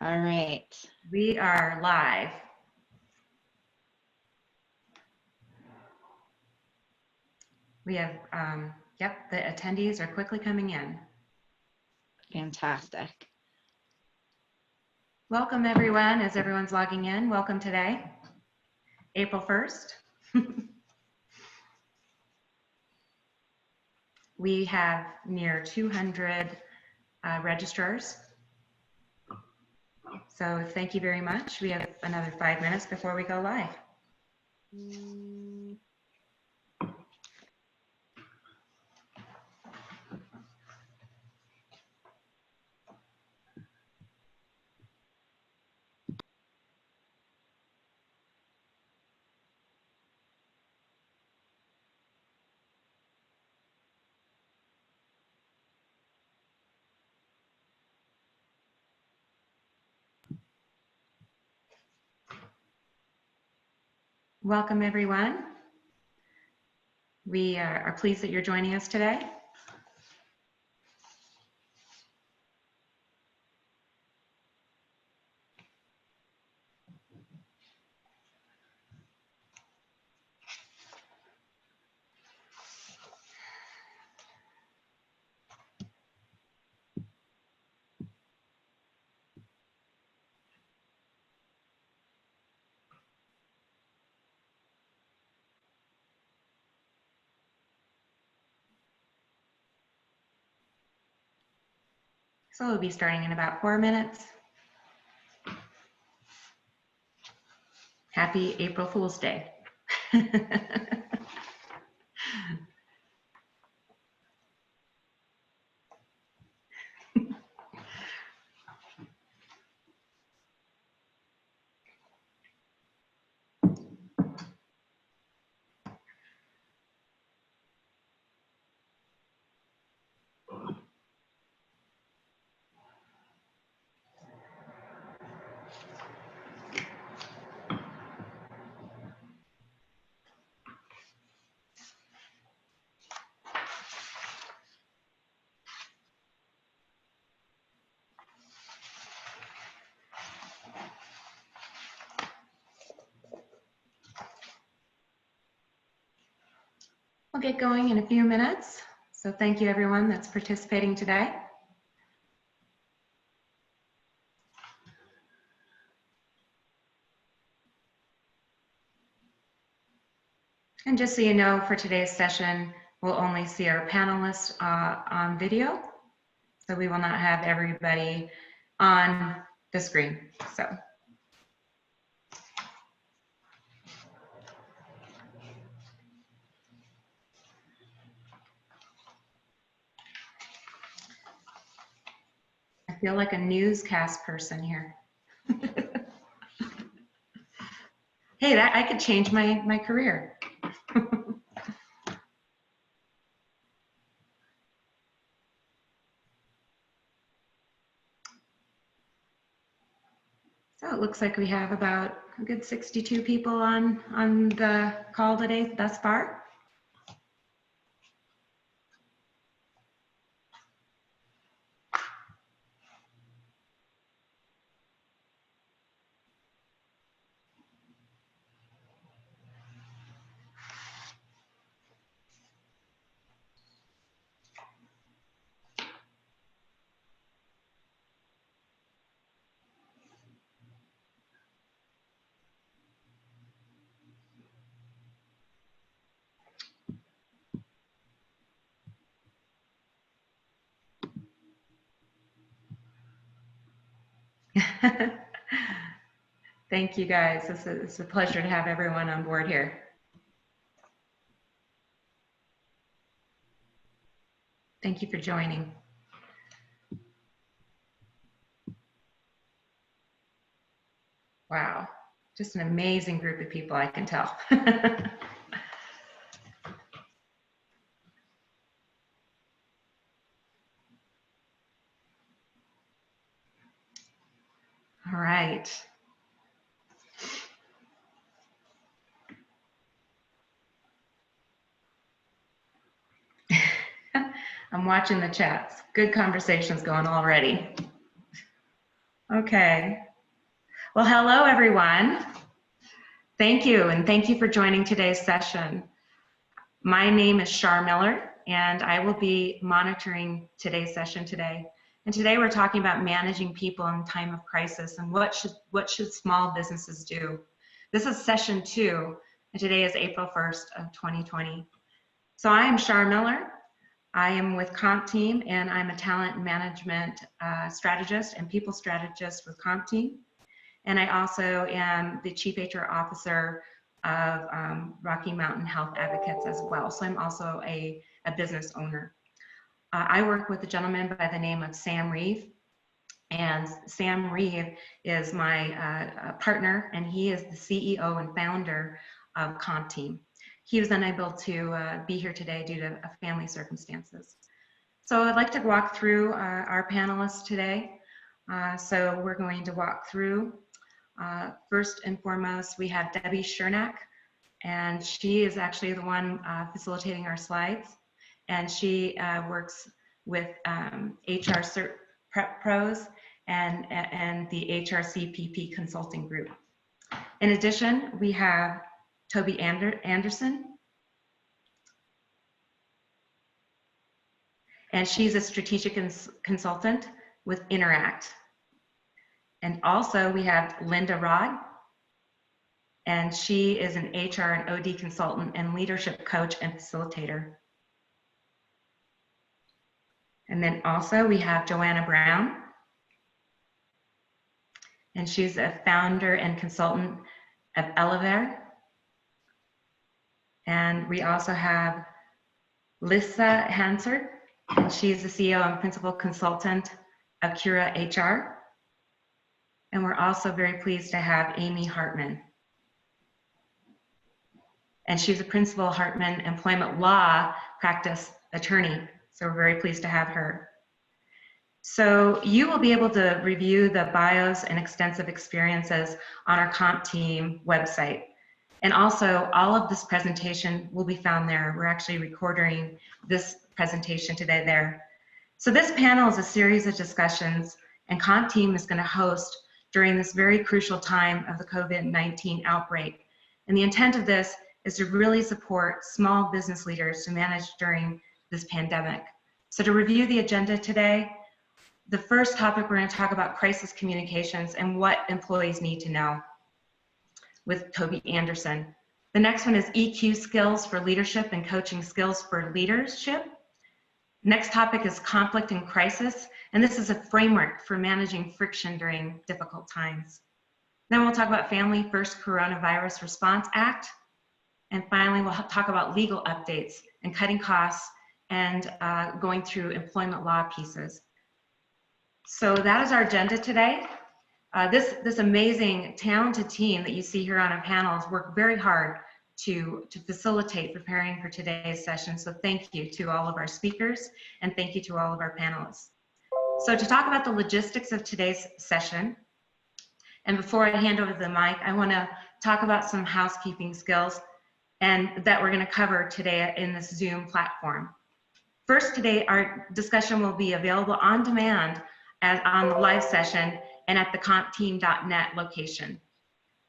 All right. We are live. We have, yep, the attendees are quickly coming in. Fantastic. Welcome everyone, as everyone's logging in. Welcome today, April 1st. We have near 200 registrars. So thank you very much. We have another 5 minutes before we go live. Welcome everyone. We are pleased that you're joining us today. So we'll be starting in about 4 minutes. Happy April Fool's Day. We'll get going in a few minutes. So thank you everyone that's participating today. And just so you know, for today's session, we'll only see our panelists on video. So we will not have everybody on the screen. So. I feel like a newscast person here. Hey, I could change my career. So it looks like we have about a good 62 people on the call today thus far. Thank you guys. It's a pleasure to have everyone on board here. Thank you for joining. Wow, just an amazing group of people, I can tell. All right. I'm watching the chats. Good conversations going already. Okay. Well, hello, everyone. Thank you, and thank you for joining today's session. My name is Shar Miller, and I will be monitoring today's session today. And today we're talking about managing people in time of crisis and what should small businesses do. This is session 2, and today is April 1st of 2020. So I am Shar Miller. I am with Comp Team, and I'm a talent management strategist and people strategist with Comp Team. And I also am the Chief HR Officer of Rocky Mountain Health Advocates as well. So I'm also a business owner. I work with a gentleman by the name of Sam Reeve. And Sam Reeve is my partner, and he is the CEO and founder of Comp Team. He was unable to be here today due to family circumstances. So I'd like to walk through our panelists today. So we're going to walk through, first and foremost, we have Debbie Chernak, and she is actually the one facilitating our slides. And she works with HR Cert Prep Pros and the HRCPP Consulting Group. In addition, we have Tobi Anderson, and she's a strategic consultant with Interact. And also we have Linda Rod, and she is an HR and OD consultant and leadership coach and facilitator. And then also we have Joanna Brown, and she's a founder and consultant of Elevare. And we also have Lyssa Hansard, and she's the CEO and principal consultant of Cura HR. And we're also very pleased to have Amy Hartman. And she's a principal Hartman employment law practice attorney. So we're very pleased to have her. So you will be able to review the bios and extensive experiences on our Comp Team website. And also all of this presentation will be found there. We're actually recording this presentation today there. So this panel is a series of discussions, and Comp Team is going to host during this very crucial time of the COVID-19 outbreak. And the intent of this is to really support small business leaders to manage during this pandemic. So to review the agenda today, the first topic we're going to talk about crisis communications and what employees need to know with Tobi Anderson. The next one is EQ skills for leadership and coaching skills for leadership. Next topic is conflict and crisis, and this is a framework for managing friction during difficult times. Then we'll talk about Family First Coronavirus Response Act, and finally we'll talk about legal updates and cutting costs and going through employment law pieces. So that is our agenda today. This amazing, talented team that you see here on our panels worked very hard to facilitate preparing for today's session. So thank you to all of our speakers, and thank you to all of our panelists. So to talk about the logistics of today's session, and before I hand over the mic, I want to talk about some housekeeping skills and that we're going to cover today in this Zoom platform. First, today our discussion will be available on demand on the live session and at the compteam.net location.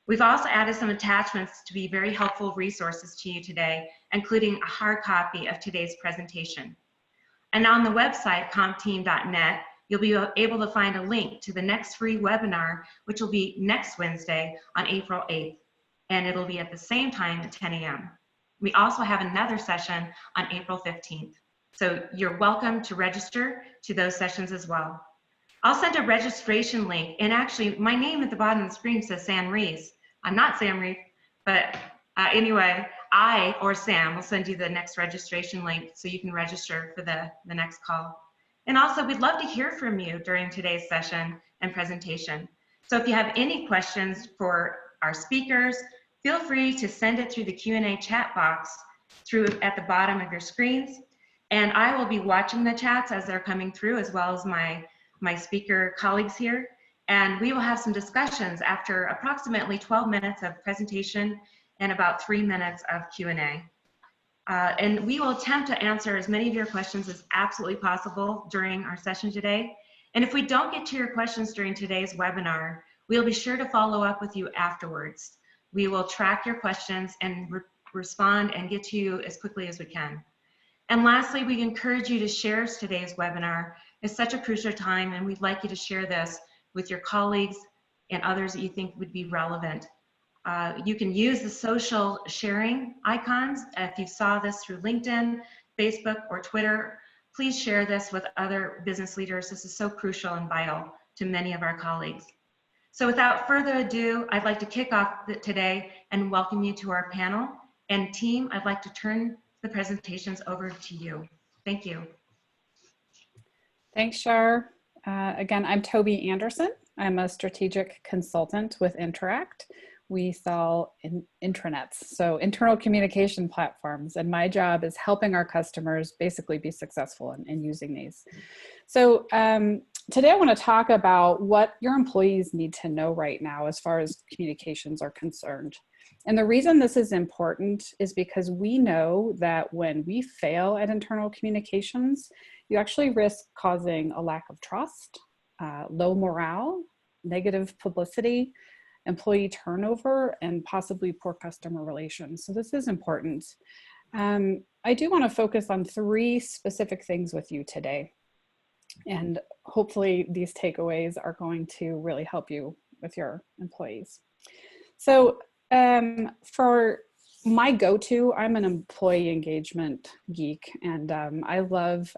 We've also added some attachments to be very helpful resources to you today, including a hard copy of today's presentation. And on the website, compteam.net, you'll be able to find a link to the next free webinar, which will be next Wednesday on April 8th, and it'll be at the same time at 10 a.m. We also have another session on April 15th. So you're welcome to register to those sessions as well. I'll send a registration link, and actually my name at the bottom of the screen says Sam Reeves. I'm not Sam Reeves, but anyway, I or Sam will send you the next registration link so you can register for the next call. And also, we'd love to hear from you during today's session and presentation. So if you have any questions for our speakers, feel free to send it through the Q&A chat box at the bottom of your screens. And I will be watching the chats as they're coming through, as well as my speaker colleagues here. And we will have some discussions after approximately 12 minutes of presentation and about 3 minutes of Q&A. And we will attempt to answer as many of your questions as absolutely possible during our session today. And if we don't get to your questions during today's webinar, we'll be sure to follow up with you afterwards. We will track your questions and respond and get to you as quickly as we can. And lastly, we encourage you to share today's webinar. It's such a crucial time, and we'd like you to share this with your colleagues and others that you think would be relevant. You can use the social sharing icons. If you saw this through LinkedIn, Facebook, or Twitter, please share this with other business leaders. This is so crucial and vital to many of our colleagues. So without further ado, I'd like to kick off today and welcome you to our panel. And team, I'd like to turn the presentations over to you. Thank you. Thanks, Shar. Again, I'm Tobi Anderson. I'm a strategic consultant with Interact. We sell intranets, so internal communication platforms, and my job is helping our customers basically be successful in using these. So today I want to talk about what your employees need to know right now as far as communications are concerned. And the reason this is important is because we know that when we fail at internal communications, you actually risk causing a lack of trust, low morale, negative publicity, employee turnover, and possibly poor customer relations. So this is important. I do want to focus on 3 specific things with you today. And hopefully these takeaways are going to really help you with your employees. So for my go-to, I'm an employee engagement geek, and I love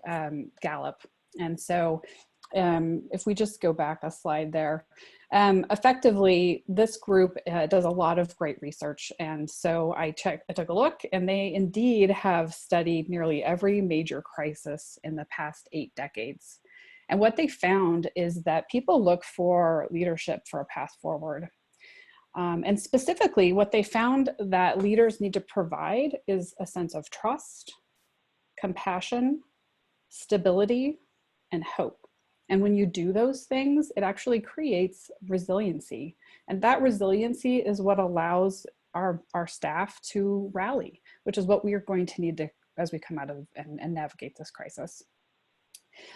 Gallup. And so if we just go back a slide there, effectively, this group does a lot of great research. And so I took a look, and they indeed have studied nearly every major crisis in the past 8 decades. And what they found is that people look for leadership for a path forward. And specifically, what they found that leaders need to provide is a sense of trust, compassion, stability, and hope. And when you do those things, it actually creates resiliency. And that resiliency is what allows our staff to rally, which is what we are going to need to as we come out of and navigate this crisis.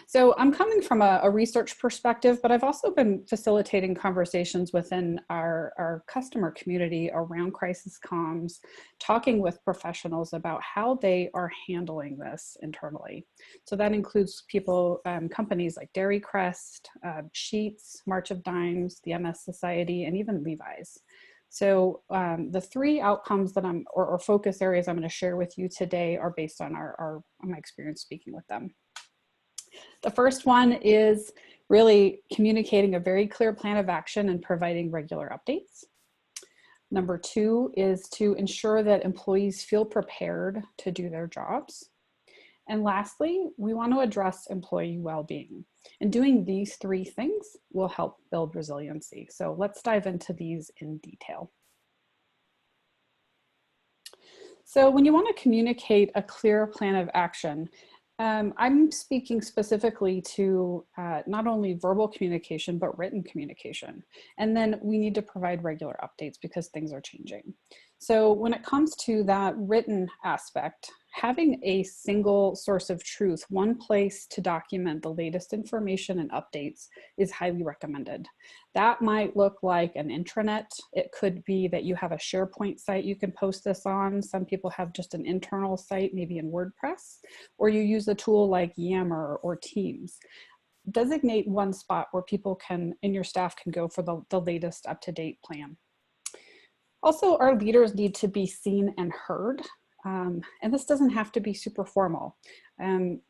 So I'm coming from a research perspective, but I've also been facilitating conversations within our customer community around crisis comms, talking with professionals about how they are handling this internally. So that includes people, companies like Dairy Crest, Sheets, March of Dimes, the MS Society, and even Levi's. So the 3 outcomes that or focus areas I'm going to share with you today are based on my experience speaking with them. The first one is really communicating a very clear plan of action and providing regular updates. Number 2 is to ensure that employees feel prepared to do their jobs. And lastly, we want to address employee well-being. And doing these 3 things will help build resiliency. So let's dive into these in detail. So when you want to communicate a clear plan of action, I'm speaking specifically to not only verbal communication, but written communication. And then we need to provide regular updates because things are changing. So when it comes to that written aspect, having a single source of truth, one place to document the latest information and updates is highly recommended. That might look like an intranet. It could be that you have a SharePoint site you can post this on. Some people have just an internal site, maybe in WordPress, or you use a tool like Yammer or Teams. Designate one spot where people can, and your staff can go for the latest up-to-date plan. Also, our leaders need to be seen and heard. And this doesn't have to be super formal.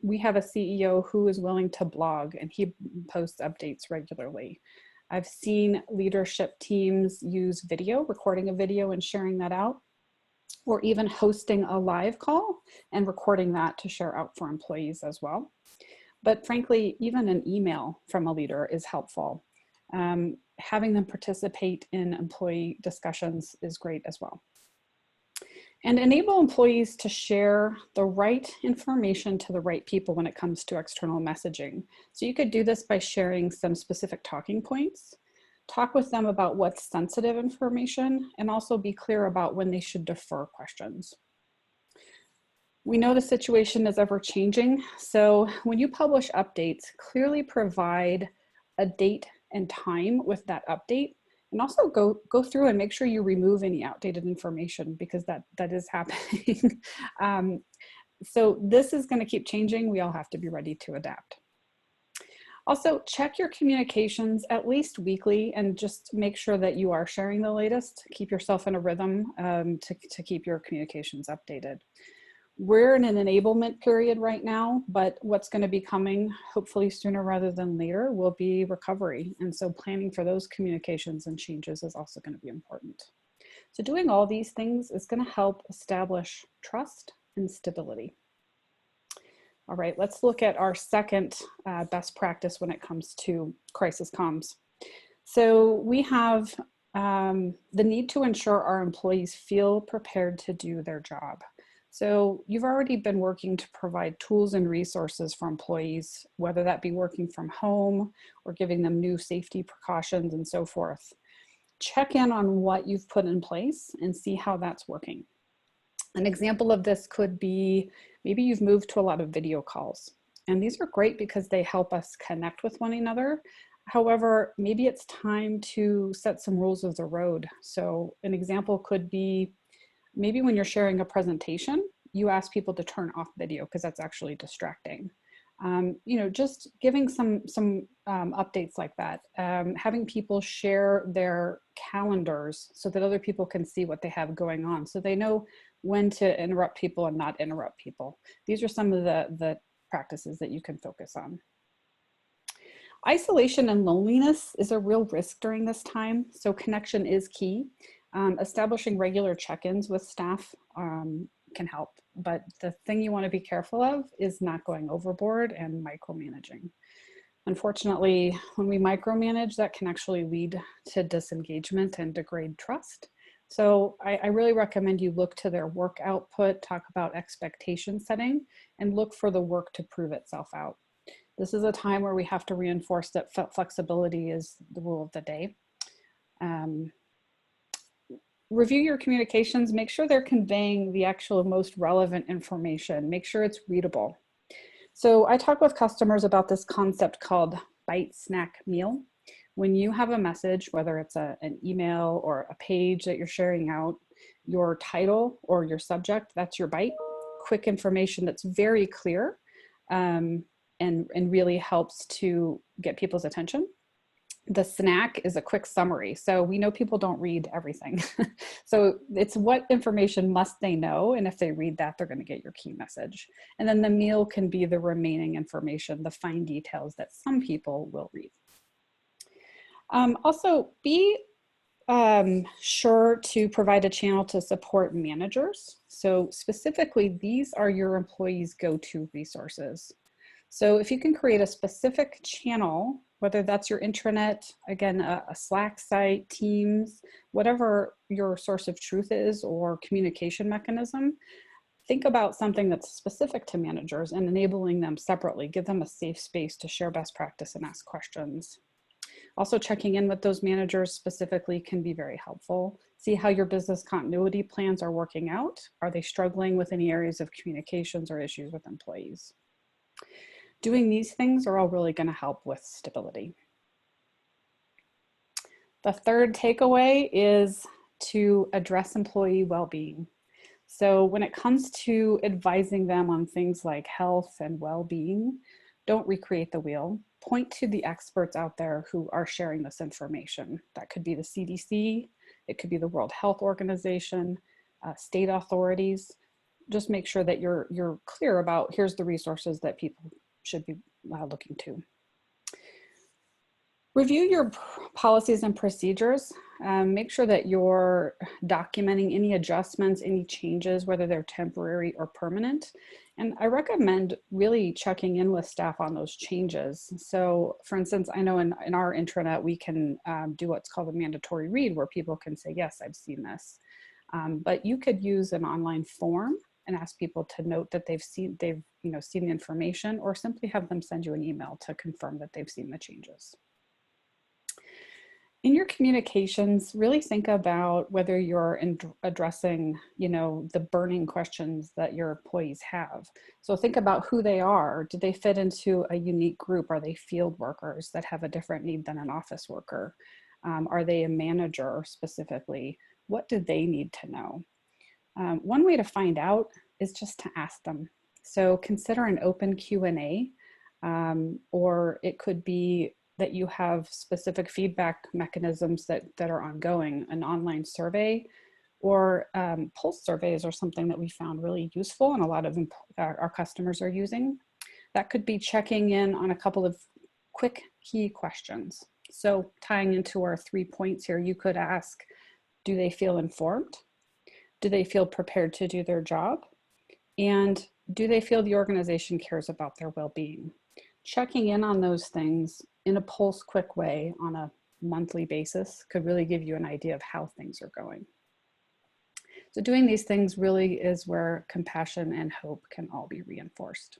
We have a CEO who is willing to blog, and he posts updates regularly. I've seen leadership teams use video, recording a video and sharing that out, or even hosting a live call and recording that to share out for employees as well. But frankly, even an email from a leader is helpful. Having them participate in employee discussions is great as well. And enable employees to share the right information to the right people when it comes to external messaging. So you could do this by sharing some specific talking points, talk with them about what's sensitive information, and also be clear about when they should defer questions. We know the situation is ever changing, so when you publish updates, clearly provide a date and time with that update, and also go through and make sure you remove any outdated information, because that is happening. So this is going to keep changing. We all have to be ready to adapt. Also, check your communications at least weekly and just make sure that you are sharing the latest. Keep yourself in a rhythm to keep your communications updated. We're in an enablement period right now, but what's going to be coming, hopefully sooner rather than later, will be recovery. And so planning for those communications and changes is also going to be important. So doing all these things is going to help establish trust and stability. All right, let's look at our second best practice when it comes to crisis comms. So we have the need to ensure our employees feel prepared to do their job. So you've already been working to provide tools and resources for employees, whether that be working from home or giving them new safety precautions and so forth. Check in on what you've put in place and see how that's working. An example of this could be, maybe you've moved to a lot of video calls, and these are great because they help us connect with one another. However, maybe it's time to set some rules of the road. So an example could be, maybe when you're sharing a presentation, you ask people to turn off video because that's actually distracting. You know, just giving some updates like that. Having people share their calendars so that other people can see what they have going on, so they know when to interrupt people and not interrupt people. These are some of the practices that you can focus on. Isolation and loneliness is a real risk during this time, so connection is key. Establishing regular check-ins with staff can help, but the thing you want to be careful of is not going overboard and micromanaging. Unfortunately, when we micromanage, that can actually lead to disengagement and degrade trust. So I really recommend you look to their work output, talk about expectation setting, and look for the work to prove itself out. This is a time where we have to reinforce that flexibility is the rule of the day. Review your communications, make sure they're conveying the actual most relevant information, make sure it's readable. So I talk with customers about this concept called bite, snack, meal. When you have a message, whether it's an email or a page that you're sharing out, your title or your subject, that's your bite. Quick information that's very clear and really helps to get people's attention. The snack is a quick summary. So we know people don't read everything. So it's what information must they know, and if they read that, they're going to get your key message. And then the meal can be the remaining information, the fine details that some people will read. Also, be sure to provide a channel to support managers. So specifically, these are your employees' go-to resources. So if you can create a specific channel, whether that's your intranet, again, a Slack site, Teams, whatever your source of truth is or communication mechanism, think about something that's specific to managers and enabling them separately. Give them a safe space to share best practice and ask questions. Also, checking in with those managers specifically can be very helpful. See how your business continuity plans are working out. Are they struggling with any areas of communications or issues with employees? Doing these things are all really going to help with stability. The third takeaway is to address employee well-being. So when it comes to advising them on things like health and well-being, don't recreate the wheel. Point to the experts out there who are sharing this information. That could be the CDC, it could be the World Health Organization, state authorities. Just make sure that you're clear about, here's the resources that people should be looking to. Review your policies and procedures. Make sure that you're documenting any adjustments, any changes, whether they're temporary or permanent. And I recommend really checking in with staff on those changes. So for instance, I know in our intranet, we can do what's called a mandatory read, where people can say, yes, I've seen this. But you could use an online form and ask people to note that they've seen the information, or simply have them send you an email to confirm that they've seen the changes. In your communications, really think about whether you're addressing, the burning questions that your employees have. So think about who they are. Do they fit into a unique group? Are they field workers that have a different need than an office worker? Are they a manager specifically? What do they need to know? One way to find out is just to ask them. So consider an open Q&A, or it could be that you have specific feedback mechanisms that are ongoing, an online survey, or pulse surveys are something that we found really useful and a lot of our customers are using. That could be checking in on a couple of quick key questions. So tying into our 3 points here, you could ask, do they feel informed? Do they feel prepared to do their job? And do they feel the organization cares about their well-being? Checking in on those things in a pulse quick way on a monthly basis could really give you an idea of how things are going. So doing these things really is where compassion and hope can all be reinforced.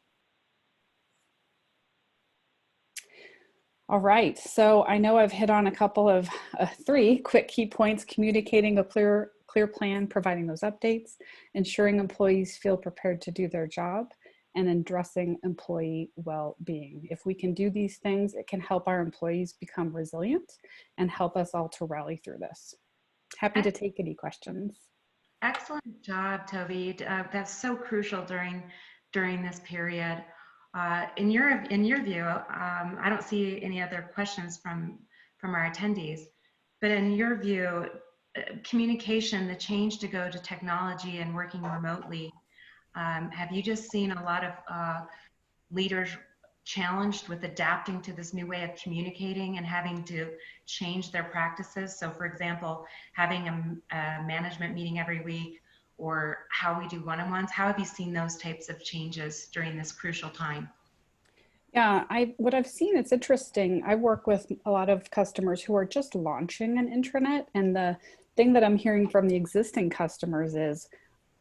All right, so I know I've hit on a couple of 3 quick key points: communicating a clear plan, providing those updates, ensuring employees feel prepared to do their job, and addressing employee well-being. If we can do these things, it can help our employees become resilient and help us all to rally through this. Happy to take any questions. Excellent job, Tobi. That's so crucial during this period. In your view, I don't see any other questions from our attendees, but in your view, communication, the change to go to technology and working remotely, have you just seen a lot of leaders challenged with adapting to this new way of communicating and having to change their practices? So for example, having a management meeting every week, or how we do one-on-ones, how have you seen those types of changes during this crucial time? Yeah, what I've seen, it's interesting. I work with a lot of customers who are just launching an intranet, and the thing that I'm hearing from the existing customers is,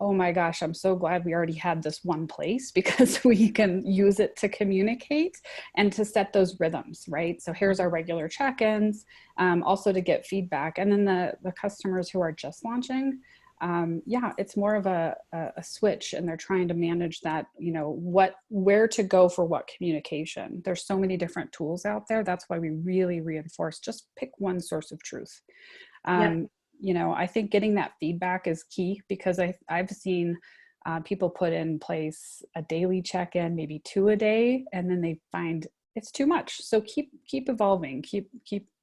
oh my gosh, I'm so glad we already had this one place because we can use it to communicate and to set those rhythms, right? So here's our regular check-ins, also to get feedback. And then the customers who are just launching, yeah, it's more of a switch, and they're trying to manage that, where to go for what communication. There's so many different tools out there. That's why we really reinforce, just pick one source of truth. Yep. I think getting that feedback is key, because I've seen people put in place a daily check-in, maybe 2 a day, and then they find it's too much. So keep evolving, keep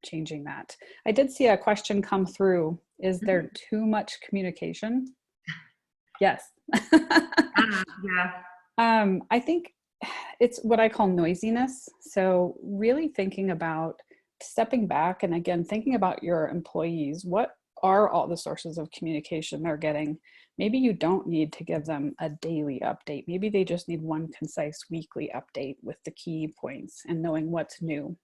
changing that. I did see a question come through. Is there too much communication? Yes. Yeah. I think it's what I call noisiness. So really thinking about stepping back, and again, thinking about your employees. What are all the sources of communication they're getting? Maybe you don't need to give them a daily update. Maybe they just need one concise weekly update with the key points and knowing what's new.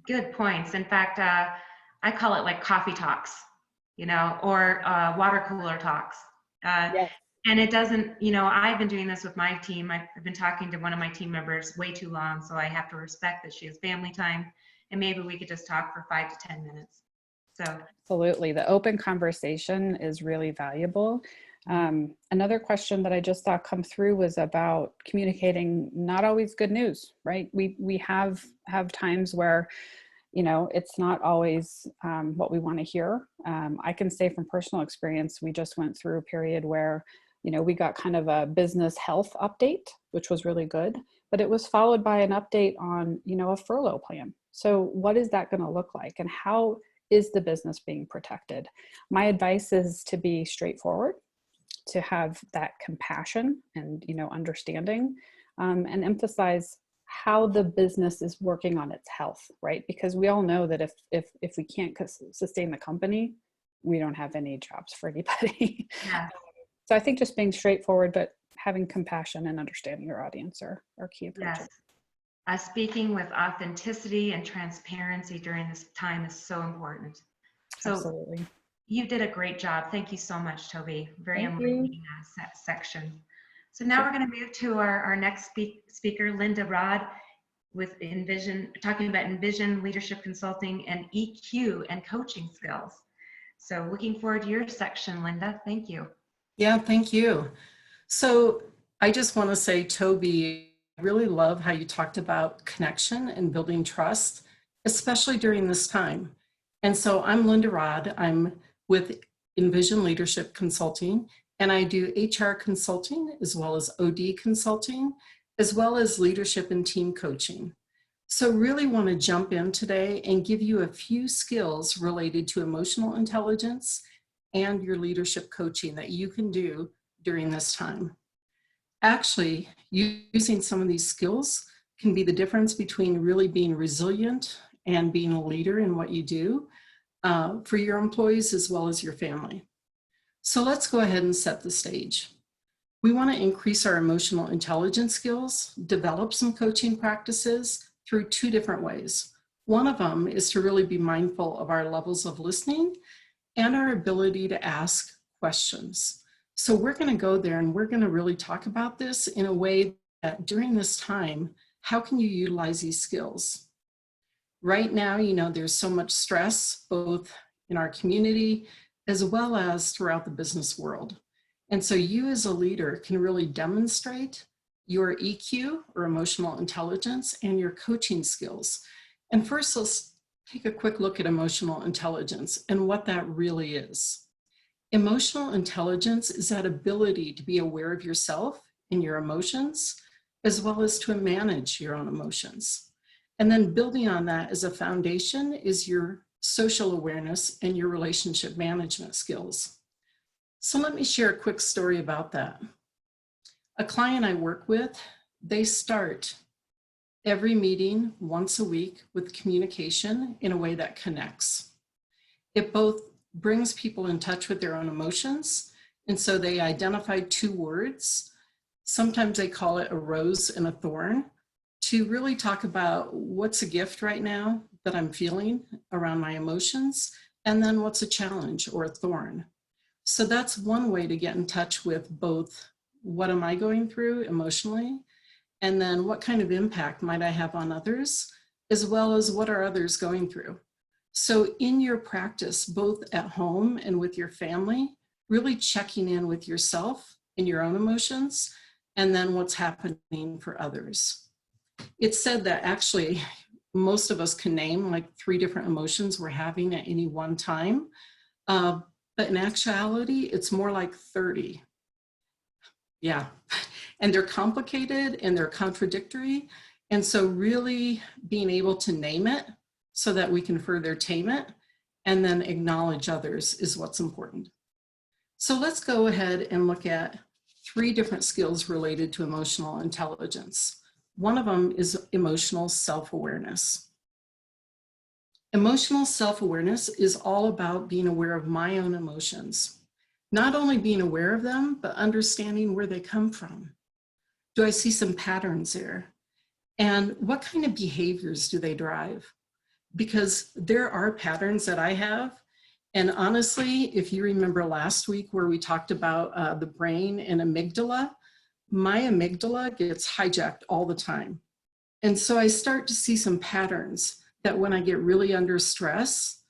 Good points. In fact, I call it like coffee talks, or water cooler talks. Yes. And it doesn't, I've been doing this with my team. I've been talking to one of my team members way too long, so I have to respect that she has family time, and maybe we could just talk for 5 to 10 minutes. So absolutely, the open conversation is really valuable. Another question that I just saw come through was about communicating not always good news, right? We have times where, it's not always what we want to hear. I can say from personal experience, we just went through a period where, we got kind of a business health update, which was really good, but it was followed by an update on, a furlough plan. So what is that going to look like, and how is the business being protected? My advice is to be straightforward, to have that compassion and, understanding, and emphasize how the business is working on its health, right? Because we all know that if we can't sustain the company, we don't have any jobs for anybody. yeah. So I think just being straightforward, but having compassion and understanding your audience are key approaches. Yes. Speaking with authenticity and transparency during this time is so important. So absolutely. You did a great job. Thank you so much, Tobi. Very enlightening section. So now we're going to move to our next speaker, Linda Rod. with Envision, talking about Envision, leadership consulting, and EQ and coaching skills. So looking forward to your section, Linda. Thank you. Yeah, thank you. So I just want to say, Tobi, I really love how you talked about connection and building trust, especially during this time. And so I'm Linda Rod. I'm with Envision Leadership Consulting, and I do HR consulting as well as OD consulting, as well as leadership and team coaching. So really want to jump in today and give you a few skills related to emotional intelligence and your leadership coaching that you can do during this time. Actually, using some of these skills can be the difference between really being resilient and being a leader in what you do for your employees as well as your family. So let's go ahead and set the stage. We want to increase our emotional intelligence skills, develop some coaching practices through two different ways. One of them is to really be mindful of our levels of listening and our ability to ask questions. So we're going to go there and we're going to really talk about this in a way that during this time, how can you utilize these skills? Right now, you know, there's so much stress, both in our community as well as throughout the business world. And so you as a leader can really demonstrate your EQ or emotional intelligence and your coaching skills. And first, let's take a quick look at emotional intelligence and what that really is. Emotional intelligence is that ability to be aware of yourself and your emotions, as well as to manage your own emotions. And then building on that as a foundation is your social awareness and your relationship management skills. So let me share a quick story about that. A client I work with, they start every meeting once a week with communication in a way that connects. It both brings people in touch with their own emotions, and so they identify two words. Sometimes they call it a rose and a thorn, to really talk about what's a gift right now that I'm feeling around my emotions, and then what's a challenge or a thorn. So that's one way to get in touch with both what am I going through emotionally, and then what kind of impact might I have on others, as well as what are others going through. So in your practice, both at home and with your family, really checking in with yourself and your own emotions, and then what's happening for others. It's said that actually most of us can name like 3 different emotions we're having at any one time. But in actuality, it's more like 30. Yeah, and they're complicated and they're contradictory. And so really being able to name it so that we can further tame it and then acknowledge others is what's important. So let's go ahead and look at 3 different skills related to emotional intelligence. One of them is emotional self-awareness. Emotional self-awareness is all about being aware of my own emotions. Not only being aware of them, but understanding where they come from. Do I see some patterns there? And what kind of behaviors do they drive? Because there are patterns that I have. And honestly, if you remember last week where we talked about the brain and amygdala, my amygdala gets hijacked all the time. And so I start to see some patterns that when I get really under stress,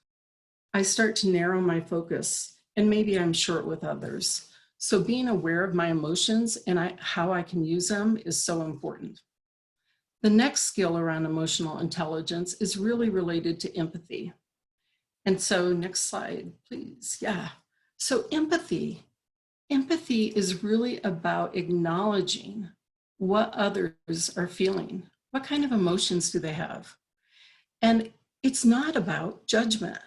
I start to narrow my focus. And maybe I'm short with others. So being aware of my emotions and how I can use them is so important. The next skill around emotional intelligence is really related to empathy. And so next slide, please. Yeah. So empathy is really about acknowledging what others are feeling. What kind of emotions do they have? And it's not about judgment.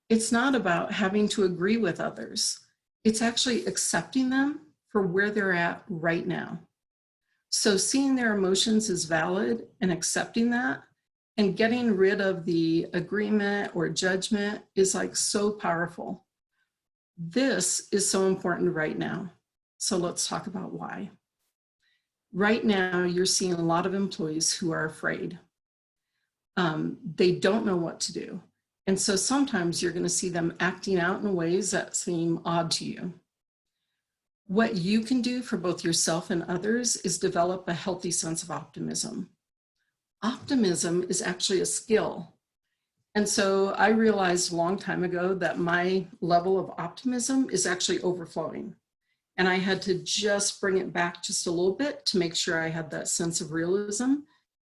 It's not about having to agree with others. It's actually accepting them for where they're at right now. So seeing their emotions is valid and accepting that and getting rid of the agreement or judgment is like so powerful. This is so important right now. So let's talk about why. Right now, you're seeing a lot of employees who are afraid. They don't know what to do. And so sometimes you're going to see them acting out in ways that seem odd to you. What you can do for both yourself and others is develop a healthy sense of optimism. Optimism is actually a skill. And so I realized a long time ago that my level of optimism is actually overflowing. And I had to just bring it back just a little bit to make sure I had that sense of realism.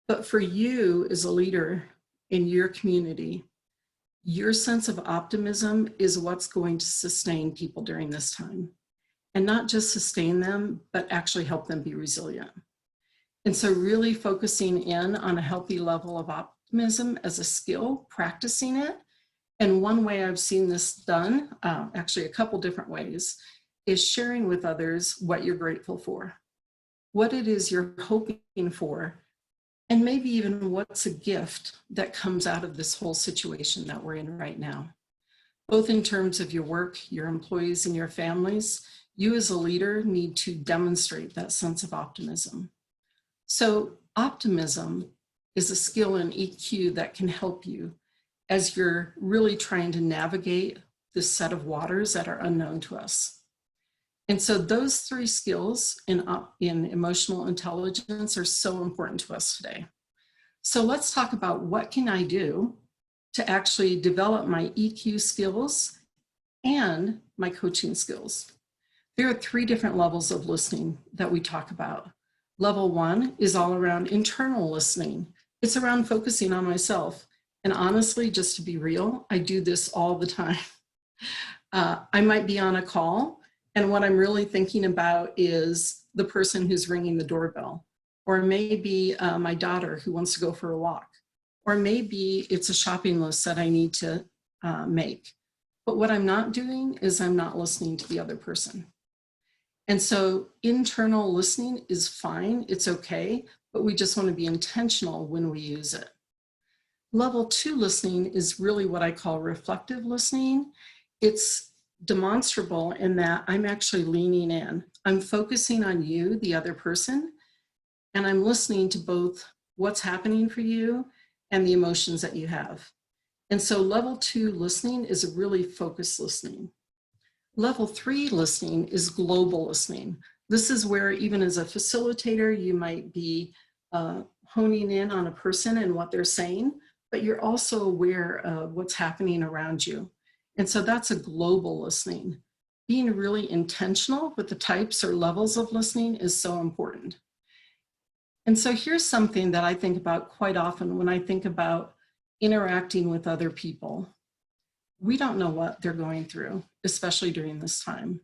But for you as a leader in your community, your sense of optimism is what's going to sustain people during this time. And not just sustain them, but actually help them be resilient. And so really focusing in on a healthy level of optimism as a skill, practicing it. And one way I've seen this done, actually a couple different ways, is sharing with others what you're grateful for, what it is you're hoping for, and maybe even what's a gift that comes out of this whole situation that we're in right now. Both in terms of your work, your employees, and your families, you as a leader need to demonstrate that sense of optimism. So optimism is a skill in EQ that can help you as you're really trying to navigate this set of waters that are unknown to us. And so those three skills in emotional intelligence are so important to us today. So let's talk about what can I do to actually develop my EQ skills and my coaching skills. There are three different levels of listening that we talk about. Level one is all around internal listening. It's around focusing on myself. And honestly, just to be real, I do this all the time. I might be on a call, and what I'm really thinking about is the person who's ringing the doorbell, or maybe my daughter who wants to go for a walk, or maybe it's a shopping list that I need to make. But what I'm not doing is I'm not listening to the other person. And so internal listening is fine, it's okay, but we just want to be intentional when we use it. Level two listening is really what I call reflective listening. It's demonstrable in that I'm actually leaning in. I'm focusing on you, the other person, and I'm listening to both what's happening for you and the emotions that you have. And so level two listening is a really focused listening. Level three listening is global listening. This is where even as a facilitator, you might be honing in on a person and what they're saying, but you're also aware of what's happening around you. And so that's a global listening. Being really intentional with the types or levels of listening is so important. And so here's something that I think about quite often when I think about interacting with other people. We don't know what they're going through, especially during this time.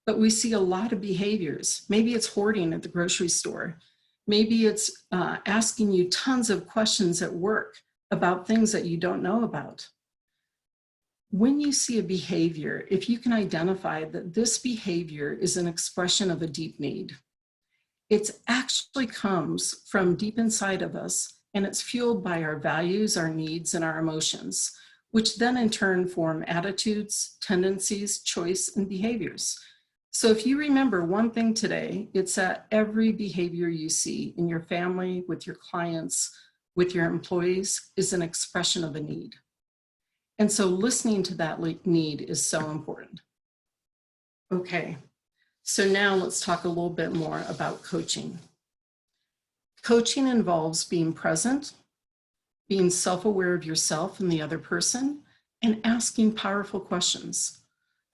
But we see a lot of behaviors. Maybe it's hoarding at the grocery store. Maybe it's asking you tons of questions at work about things that you don't know about. When you see a behavior, if you can identify that this behavior is an expression of a deep need, it actually comes from deep inside of us, and it's fueled by our values, our needs, and our emotions, which then in turn form attitudes, tendencies, choice, and behaviors. So if you remember one thing today, it's that every behavior you see in your family, with your clients, with your employees is an expression of a need. And so listening to that need is so important. Okay, so now let's talk a little bit more about coaching. Coaching involves being present, being self-aware of yourself and the other person, and asking powerful questions.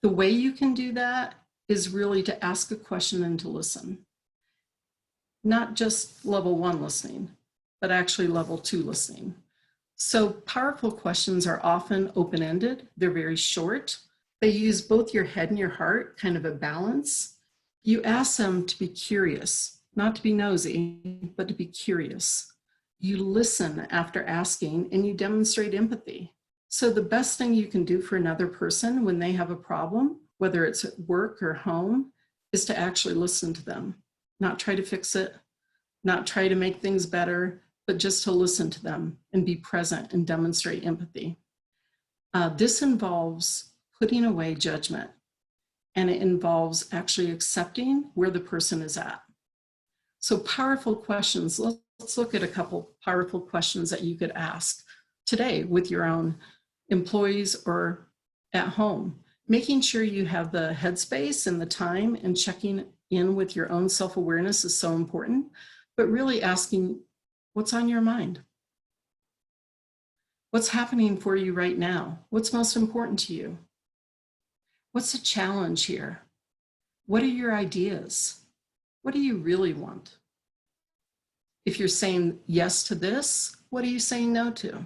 The way you can do that is really to ask a question and to listen. Not just level one listening, but actually level two listening. So powerful questions are often open-ended. They're very short. They use both your head and your heart, kind of a balance. You ask them to be curious, not to be nosy, but to be curious. You listen after asking, and you demonstrate empathy. So the best thing you can do for another person when they have a problem, whether it's at work or home, is to actually listen to them, not try to fix it, not try to make things better, but just to listen to them and be present and demonstrate empathy. This involves putting away judgment, and it involves actually accepting where the person is at. So powerful questions, let's look at a couple powerful questions that you could ask today with your own employees or at home. Making sure you have the headspace and the time and checking in with your own self-awareness is so important, but really asking What's on your mind? What's happening for you right now? What's most important to you? What's the challenge here? What are your ideas? What do you really want? If you're saying yes to this, what are you saying no to?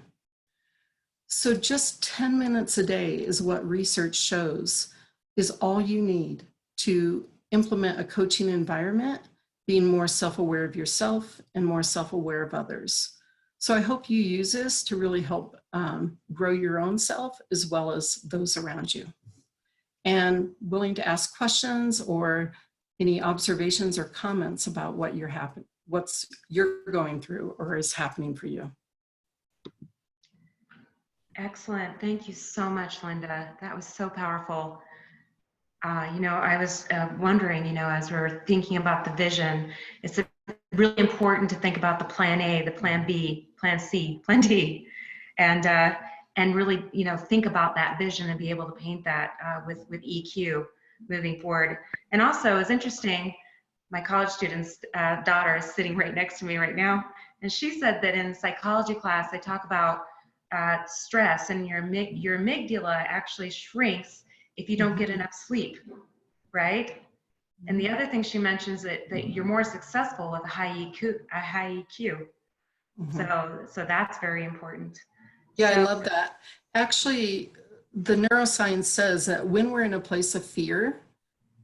So just 10 minutes a day is what research shows is all you need to implement a coaching environment, being more self-aware of yourself and more self-aware of others. So I hope you use this to really help grow your own self as well as those around you. And willing to ask questions or any observations or comments about what you're going through or is happening for you. Excellent. Thank you so much, Linda. That was so powerful. I was wondering, as we're thinking about the vision, it's really important to think about the plan A, the plan B, plan C, plan D, and really, think about that vision and be able to paint that with EQ moving forward. And also, it's interesting, my college student's daughter is sitting right next to me right now, and she said that in psychology class, they talk about stress, and your amygdala actually shrinks if you don't get enough sleep, right? And the other thing she mentions that you're more successful with a high EQ. So that's very important. Yeah, I love that. Actually, the neuroscience says that when we're in a place of fear,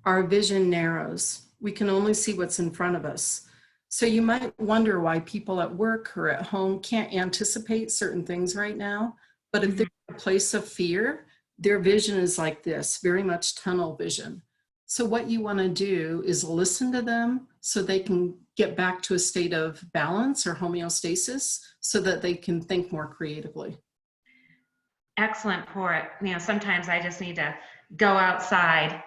our vision narrows. We can only see what's in front of us. So you might wonder why people at work or at home can't anticipate certain things right now. But if they're in a place of fear, their vision is like this, very much tunnel vision. So what you want to do is listen to them so they can get back to a state of balance or homeostasis so that they can think more creatively. Excellent point. Sometimes I just need to go outside,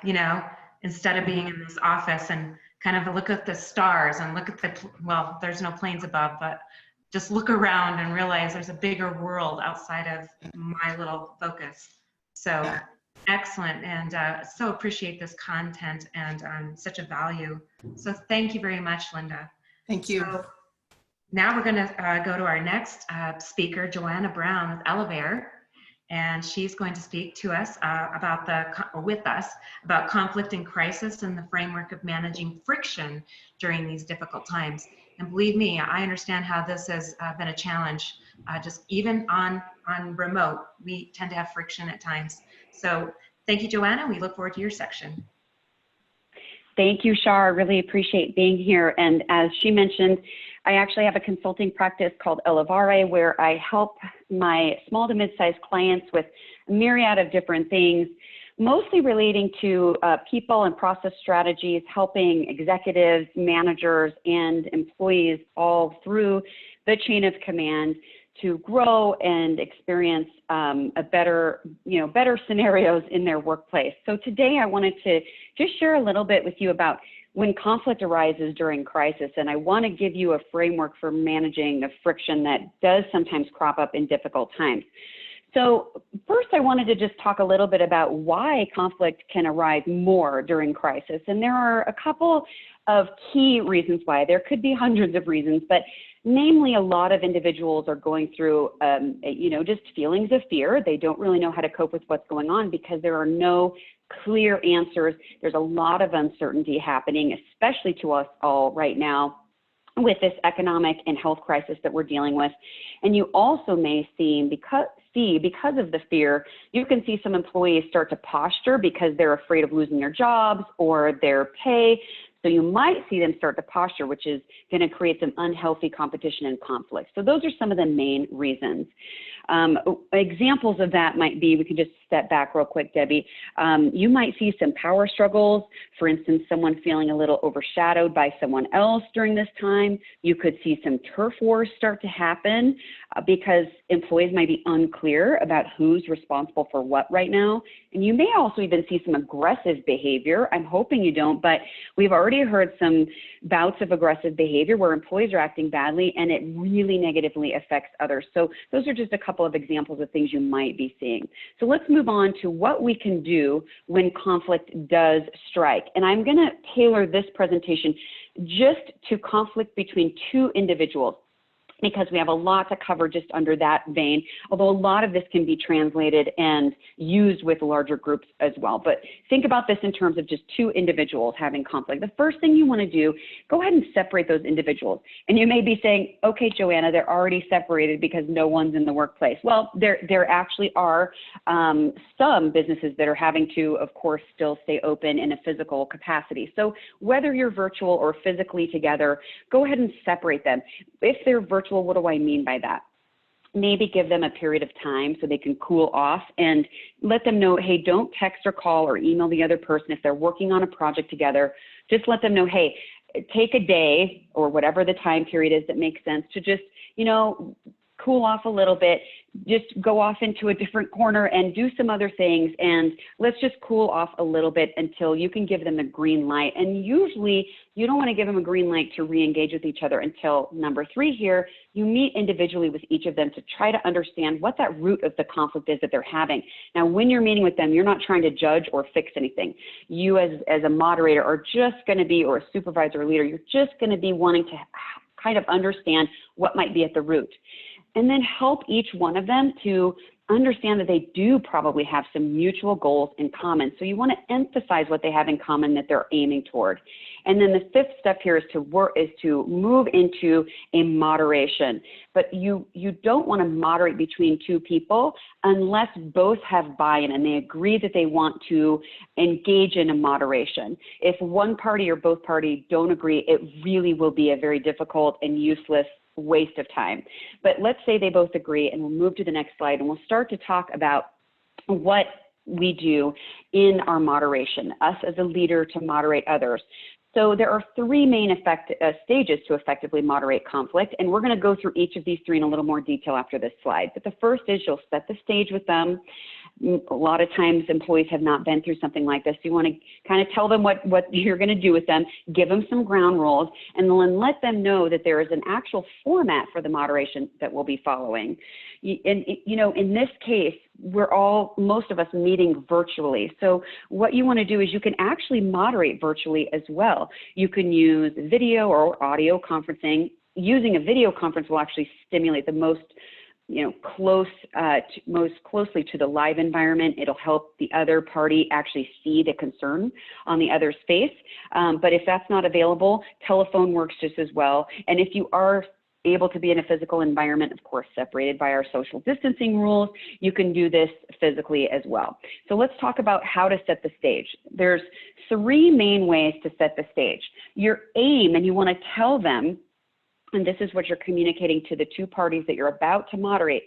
instead of being in this office and kind of look at the stars and look at well, there's no planes above, but just look around and realize there's a bigger world outside of my little focus. So excellent. And so appreciate this content and such a value. So thank you very much, Linda. Thank you. So now we're going to go to our next speaker, Joanna Brown with Elevare. And she's going to speak to us about conflict and crisis and the framework of managing friction during these difficult times. And believe me, I understand how this has been a challenge. Just even on remote, we tend to have friction at times. So thank you, Joanna. We look forward to your section. Thank you, Shar. I really appreciate being here. And as she mentioned, I actually have a consulting practice called Elevare where I help my small to mid-sized clients with a myriad of different things, mostly relating to people and process strategies, helping executives, managers, and employees all through the chain of command to grow and experience better scenarios in their workplace. So today I wanted to just share a little bit with you about when conflict arises during crisis, and I want to give you a framework for managing the friction that does sometimes crop up in difficult times. So first, I wanted to just talk a little bit about why conflict can arise more during crisis. And there are a couple of key reasons why. There could be hundreds of reasons, but namely, a lot of individuals are going through, just feelings of fear. They don't really know how to cope with what's going on because there are no clear answers. There's a lot of uncertainty happening, especially to us all right now with this economic and health crisis that we're dealing with. And you also may see, because of the fear, you can see some employees start to posture because they're afraid of losing their jobs or their pay. So you might see them start to posture, which is going to create some unhealthy competition and conflict. So those are some of the main reasons. Examples of that might be, we can just step back real quick, Debbie. You might see some power struggles. For instance, someone feeling a little overshadowed by someone else during this time. You could see some turf wars start to happen because employees might be unclear about who's responsible for what right now. And you may also even see some aggressive behavior. I'm hoping you don't, but we've already heard some bouts of aggressive behavior where employees are acting badly and it really negatively affects others. So those are just a couple of examples of things you might be seeing. So let's move on to what we can do when conflict does strike. And I'm going to tailor this presentation just to conflict between two individuals. because we have a lot to cover just under that vein, although a lot of this can be translated and used with larger groups as well. But think about this in terms of just two individuals having conflict. The first thing you want to do, go ahead and separate those individuals. And you may be saying, okay, Joanna, they're already separated because no one's in the workplace. Well, there actually are some businesses that are having to, of course, still stay open in a physical capacity. So whether you're virtual or physically together, go ahead and separate them. If they're virtual, what do I mean by that? Maybe give them a period of time so they can cool off, and let them know, hey, don't text or call or email the other person if they're working on a project together. Just let them know, hey, take a day or whatever the time period is that makes sense to just, cool off a little bit, just go off into a different corner and do some other things, and let's just cool off a little bit until you can give them the green light. And usually you don't want to give them a green light to re-engage with each other until number 3 here, you meet individually with each of them to try to understand what that root of the conflict is that they're having. Now, when you're meeting with them, you're not trying to judge or fix anything. You as a moderator are just going to be, or a supervisor or leader, you're just going to be wanting to kind of understand what might be at the root. And then help each one of them to understand that they do probably have some mutual goals in common. So you want to emphasize what they have in common that they're aiming toward. And then the 5th step here is to move into a moderation. But you don't want to moderate between 2 people unless both have buy-in and they agree that they want to engage in a moderation. If one party or both parties don't agree, it really will be a very difficult and useless waste of time. But let's say they both agree, and we'll move to the next slide, and we'll start to talk about what we do in our moderation, us as a leader to moderate others. So there are 3 main stages to effectively moderate conflict, and we're going to go through each of these 3 in a little more detail after this slide. But the first is you'll set the stage with them. A lot of times employees have not been through something like this. You want to kind of tell them what you're going to do with them, give them some ground rules, and then let them know that there is an actual format for the moderation that we'll be following. And, in this case, most of us meeting virtually. So what you want to do is you can actually moderate virtually as well. You can use video or audio conferencing. Using a video conference will actually stimulate the most most closely to the live environment. It'll help the other party actually see the concern on the other's face. But if that's not available, telephone works just as well. And if you are able to be in a physical environment, of course, separated by our social distancing rules, you can do this physically as well. So let's talk about how to set the stage. There's 3 main ways to set the stage. Your aim, and you want to tell them, and this is what you're communicating to the 2 parties that you're about to moderate.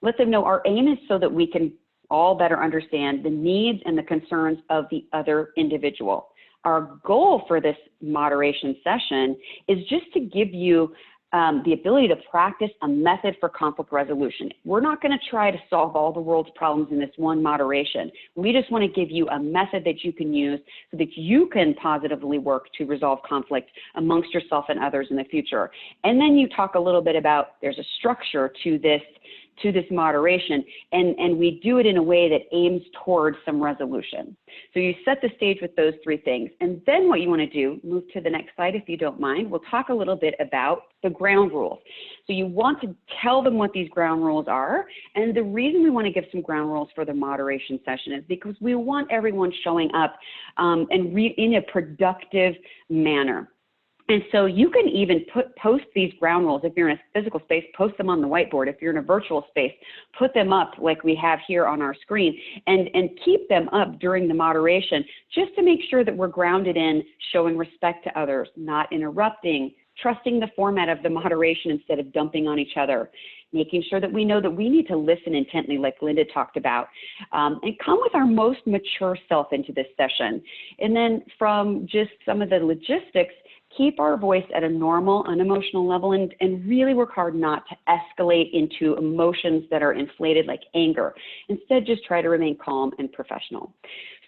Let them know our aim is so that we can all better understand the needs and the concerns of the other individual. Our goal for this moderation session is just to give you the ability to practice a method for conflict resolution. We're not going to try to solve all the world's problems in this one moderation. We just want to give you a method that you can use so that you can positively work to resolve conflict amongst yourself and others in the future. And then you talk a little bit about there's a structure to this moderation, and we do it in a way that aims towards some resolution. So you set the stage with those 3 things. And then what you want to do, move to the next slide if you don't mind, we'll talk a little bit about the ground rules. So you want to tell them what these ground rules are. And the reason we want to give some ground rules for the moderation session is because we want everyone showing up in a productive manner. And so you can even post these ground rules. If you're in a physical space, post them on the whiteboard. If you're in a virtual space, put them up like we have here on our screen, and keep them up during the moderation just to make sure that we're grounded in showing respect to others, not interrupting, trusting the format of the moderation instead of dumping on each other, making sure that we know that we need to listen intently like Linda talked about, and come with our most mature self into this session. And then from just some of the logistics, keep our voice at a normal, unemotional level, and really work hard not to escalate into emotions that are inflated like anger. Instead, just try to remain calm and professional.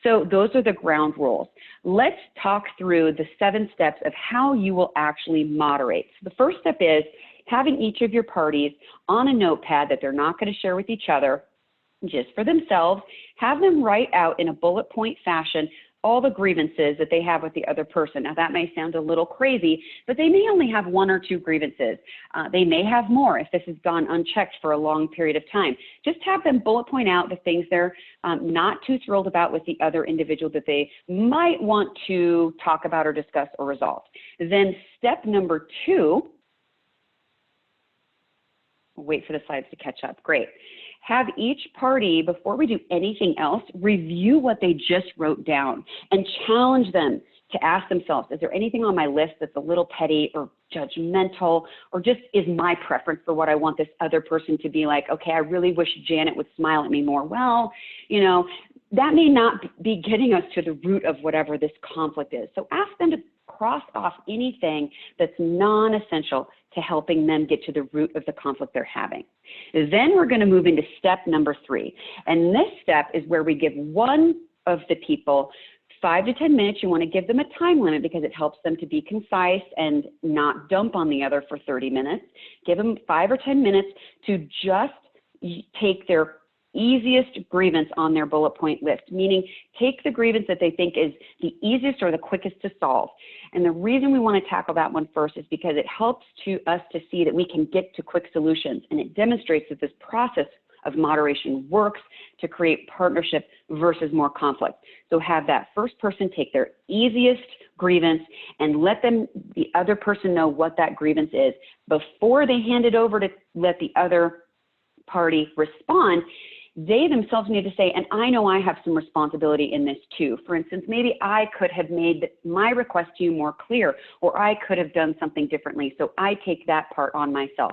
So those are the ground rules. Let's talk through the 7 steps of how you will actually moderate. So the first step is having each of your parties on a notepad that they're not going to share with each other, just for themselves. Have them write out in a bullet point fashion all the grievances that they have with the other person. Now that may sound a little crazy, but they may only have 1 or 2 grievances. They may have more if this has gone unchecked for a long period of time. Just have them bullet point out the things they're not too thrilled about with the other individual that they might want to talk about or discuss or resolve. Then step number 2, wait for the slides to catch up. Great. Have each party, before we do anything else, review what they just wrote down and challenge them to ask themselves, is there anything on my list that's a little petty or judgmental, or just is my preference for what I want this other person to be like? Okay, I really wish Janet would smile at me more. Well, you know, that may not be getting us to the root of whatever this conflict is. So ask them to cross off anything that's non-essential to helping them get to the root of the conflict they're having. Then we're going to move into step number 3. And this step is where we give one of the people 5 to 10 minutes. You want to give them a time limit because it helps them to be concise and not dump on the other for 30 minutes. Give them 5 or 10 minutes to just take their easiest grievance on their bullet point list, meaning take the grievance that they think is the easiest or the quickest to solve. And the reason we want to tackle that one first is because it helps us to see that we can get to quick solutions, and it demonstrates that this process of moderation works to create partnership versus more conflict. So have that first person take their easiest grievance and let the other person know what that grievance is before they hand it over to let the other party respond. They themselves need to say, and I know I have some responsibility in this too. For instance, maybe I could have made my request to you more clear, or I could have done something differently. So I take that part on myself.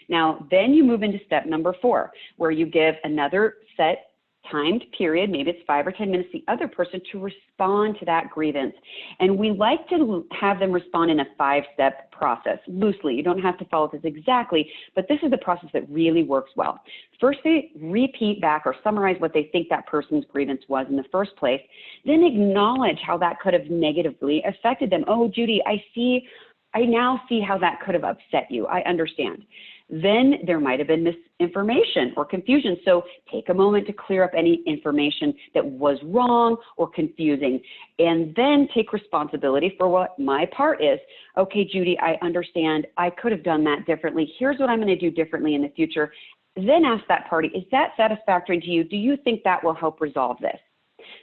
Now, then you move into step number 4, where you give another set timed period, maybe it's 5 or 10 minutes, the other person to respond to that grievance. And we like to have them respond in a 5-step process, loosely. You don't have to follow this exactly, but this is a process that really works well. First, they repeat back or summarize what they think that person's grievance was in the first place, then acknowledge how that could have negatively affected them. Oh, Judy, I now see how that could have upset you. I understand. Then there might have been misinformation or confusion. So take a moment to clear up any information that was wrong or confusing, and then take responsibility for what my part is. Okay, Judy, I understand. I could have done that differently. Here's what I'm going to do differently in the future. Then ask that party, is that satisfactory to you? Do you think that will help resolve this?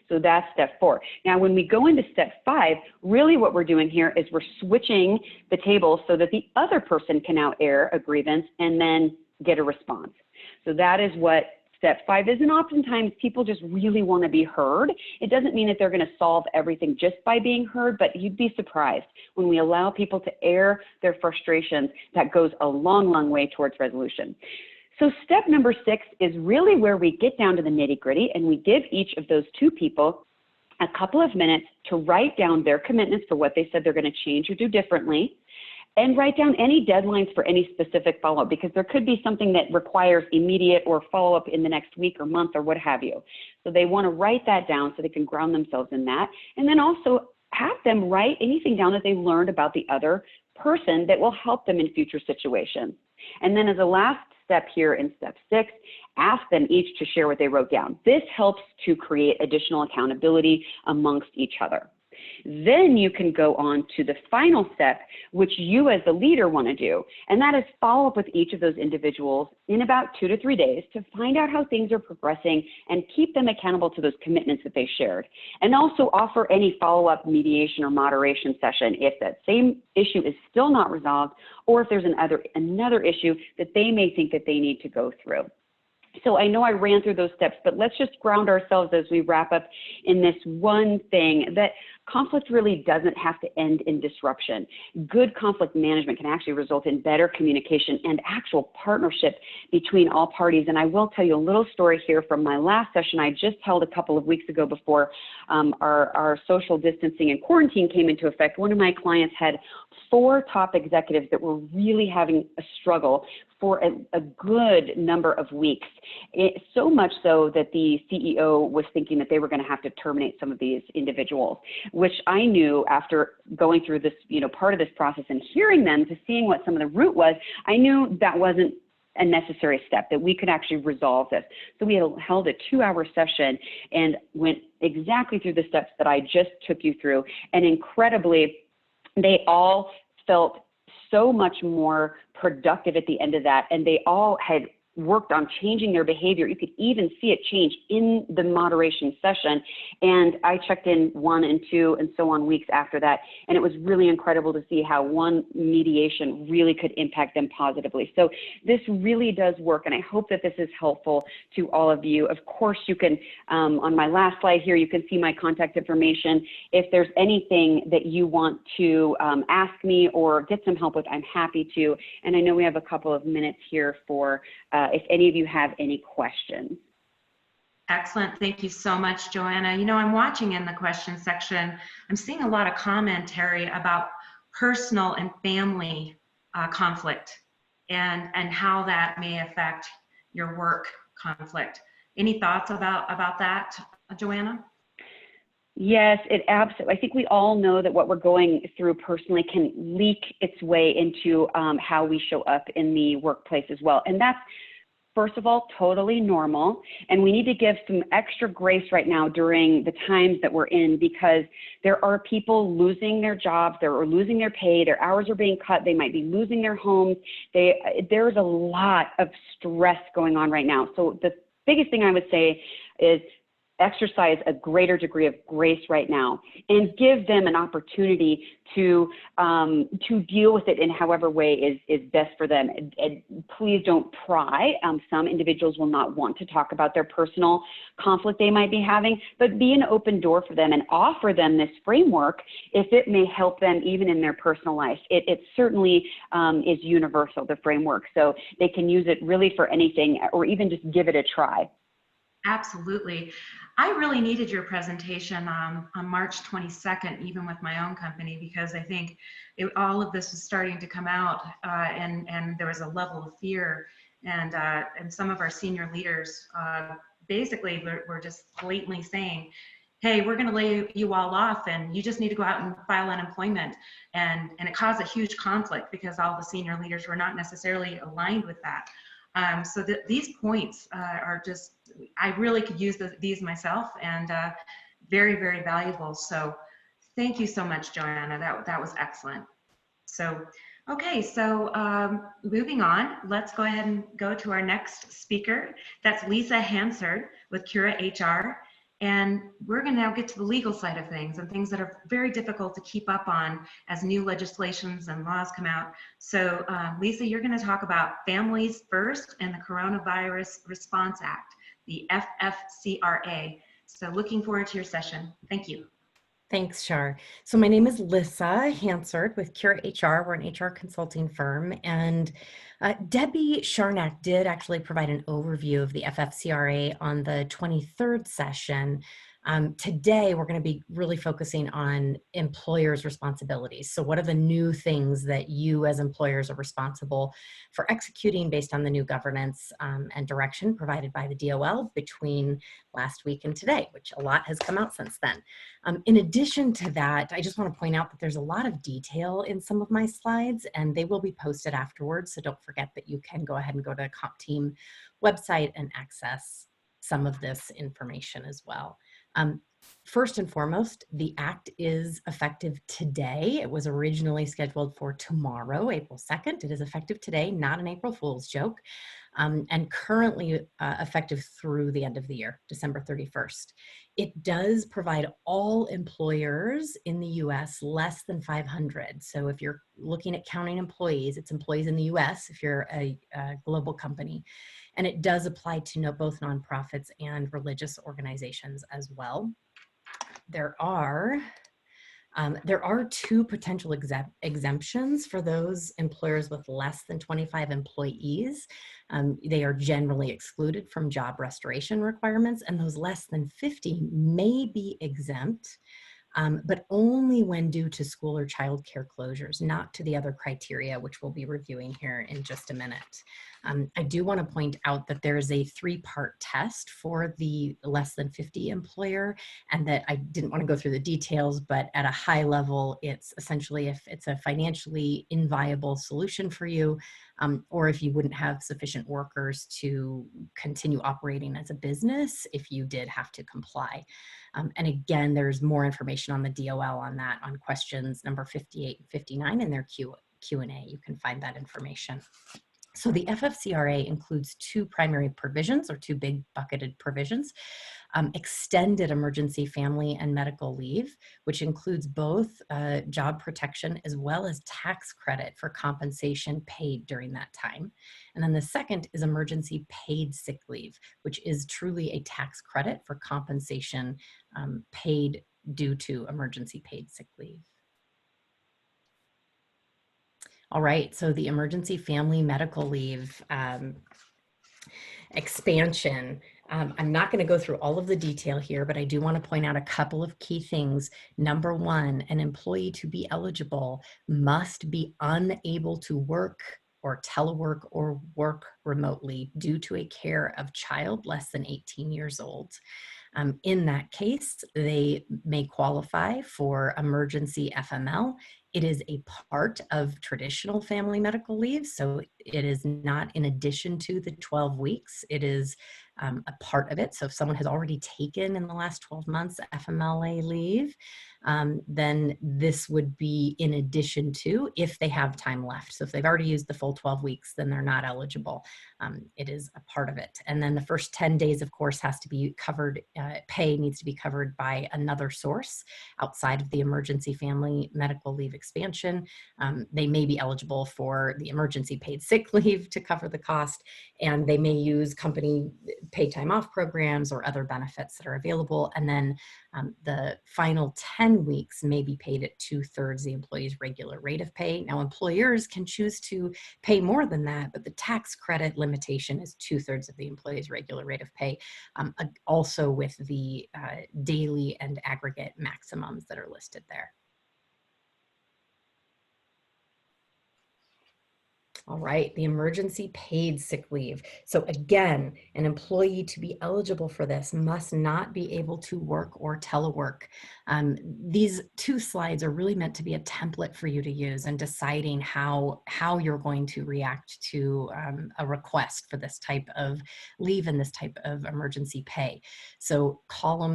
So that's step 4. Now, when we go into step 5, really what we're doing here is we're switching the tables so that the other person can now air a grievance and then get a response. So that is what step 5 is. And oftentimes people just really want to be heard. It doesn't mean that they're going to solve everything just by being heard, but you'd be surprised when we allow people to air their frustrations. That goes a long, long way towards resolution. So step number 6 is really where we get down to the nitty-gritty, and we give each of those 2 people a couple of minutes to write down their commitments for what they said they're going to change or do differently, and write down any deadlines for any specific follow-up, because there could be something that requires immediate or follow-up in the next week or month or what have you. So they want to write that down so they can ground themselves in that, and then also have them write anything down that they learned about the other person that will help them in future situations. And then as a last step here in step 6, ask them each to share what they wrote down. This helps to create additional accountability amongst each other. Then you can go on to the final step, which you as the leader want to do, and that is follow up with each of those individuals in about 2 to 3 days to find out how things are progressing and keep them accountable to those commitments that they shared. And also offer any follow-up mediation or moderation session if that same issue is still not resolved, or if there's another issue that they may think that they need to go through. So I know I ran through those steps, but let's just ground ourselves as we wrap up in this one thing, that conflict really doesn't have to end in disruption. Good conflict management can actually result in better communication and actual partnership between all parties. And I will tell you a little story here from my last session I just held a couple of weeks ago before our social distancing and quarantine came into effect. One of my clients had 4 top executives that were really having a struggle for a good number of weeks. So much so that the CEO was thinking that they were going to have to terminate some of these individuals, which I knew after going through this, part of this process and hearing them, to seeing what some of the root was, I knew that wasn't a necessary step, that we could actually resolve this. So we held a 2-hour session and went exactly through the steps that I just took you through. And incredibly, they all felt so much more productive at the end of that. And they all had worked on changing their behavior. You could even see it change in the moderation session. And I checked in 1 and 2 and so on weeks after that. And it was really incredible to see how one mediation really could impact them positively. So this really does work. And I hope that this is helpful to all of you. Of course, you can, on my last slide here, you can see my contact information. If there's anything that you want to ask me or get some help with, I'm happy to. And I know we have a couple of minutes here for if any of you have any questions. Excellent. Thank you so much, Joanna. You know, I'm watching in the question section. I'm seeing a lot of commentary about personal and family conflict and how that may affect your work conflict. Any thoughts about that, Joanna? Yes, it absolutely. I think we all know that what we're going through personally can leak its way into how we show up in the workplace as well. And that's, first of all, totally normal. And we need to give some extra grace right now during the times that we're in, because there are people losing their jobs, they're losing their pay, their hours are being cut, they might be losing their homes. There's a lot of stress going on right now. So the biggest thing I would say is exercise a greater degree of grace right now and give them an opportunity to deal with it in however way is best for them. And please don't pry. Some individuals will not want to talk about their personal conflict they might be having, but be an open door for them and offer them this framework if it may help them even in their personal life. It certainly is universal, the framework, so they can use it really for anything or even just give it a try. Absolutely. I really needed your presentation on March 22nd, even with my own company, because I think all of this was starting to come out and there was a level of fear. And some of our senior leaders basically were just blatantly saying, hey, we're going to lay you all off and you just need to go out and file unemployment. And it caused a huge conflict because all the senior leaders were not necessarily aligned with that. So these points are just, I really could use these myself, and very, very valuable. So thank you so much, Joanna. That was excellent. So, okay, so moving on, let's go ahead and go to our next speaker. That's Lyssa Hansard with Cura HR. And we're going to now get to the legal side of things and things that are very difficult to keep up on as new legislations and laws come out. So Lyssa, you're going to talk about Families First and the Coronavirus Response Act, the FFCRA. So looking forward to your session. Thank you. Thanks, Shar. So my name is Lyssa Hansard with Cura HR. We're an HR consulting firm, and Debbie Sharnack did actually provide an overview of the FFCRA on the 23rd session. Today, we're going to be really focusing on employers' responsibilities. So what are the new things that you as employers are responsible for executing based on the new governance and direction provided by the DOL between last week and today, which a lot has come out since then. In addition to that, I just want to point out that there's a lot of detail in some of my slides, and they will be posted afterwards. So don't forget that you can go ahead and go to the Comp Team website and access some of this information as well. First and foremost, the act is effective today. It was originally scheduled for tomorrow, April 2nd. It is effective today, not an April Fool's joke, and currently effective through the end of the year, December 31st. It does provide all employers in the US less than 500. So if you're looking at counting employees, it's employees in the US if you're a global company. And it does apply to both nonprofits and religious organizations as well. There are 2 potential exemptions for those employers with less than 25 employees. They are generally excluded from job restoration requirements, and those less than 50 may be exempt, but only when due to school or child care closures, not to the other criteria, which we'll be reviewing here in just a minute. I do want to point out that there is a 3-part test for the less than 50 employer, and that I didn't want to go through the details, but at a high level, it's essentially if it's a financially inviable solution for you, or if you wouldn't have sufficient workers to continue operating as a business if you did have to comply. And again, there's more information on the DOL on that, on questions number 58 and 59 in their Q&A. You can find that information. So the FFCRA includes 2 primary provisions, or 2 big bucketed provisions. Extended emergency family and medical leave, which includes both job protection as well as tax credit for compensation paid during that time. And then the second is emergency paid sick leave, which is truly a tax credit for compensation paid due to emergency paid sick leave. All right, so the emergency family medical leave expansion. I'm not going to go through all of the detail here, but I do want to point out a couple of key things. Number one, an employee to be eligible must be unable to work or telework or work remotely due to a care of child less than 18 years old. In that case, they may qualify for emergency FML. It is a part of traditional family medical leave, so it is not in addition to the 12 weeks. It is a part of it. So if someone has already taken in the last 12 months FMLA leave, then this would be in addition to, if they have time left. So if they've already used the full 12 weeks, then they're not eligible. It is a part of it. And then the first 10 days, of course, has to be covered, pay needs to be covered by another source outside of the emergency family medical leave expansion. They may be eligible for the emergency paid sick leave to cover the cost, and they may use company paid time off programs or other benefits that are available. And then the final 10 weeks may be paid at 2/3 the employee's regular rate of pay. Now, employers can choose to pay more than that, but the tax credit limitation is 2/3 of the employee's regular rate of pay, also with the daily and aggregate maximums that are listed there. All right, the emergency paid sick leave. So again, an employee to be eligible for this must not be able to work or telework. These 2 slides are really meant to be a template for you to use in deciding how you're going to react to a request for this type of leave and this type of emergency pay. So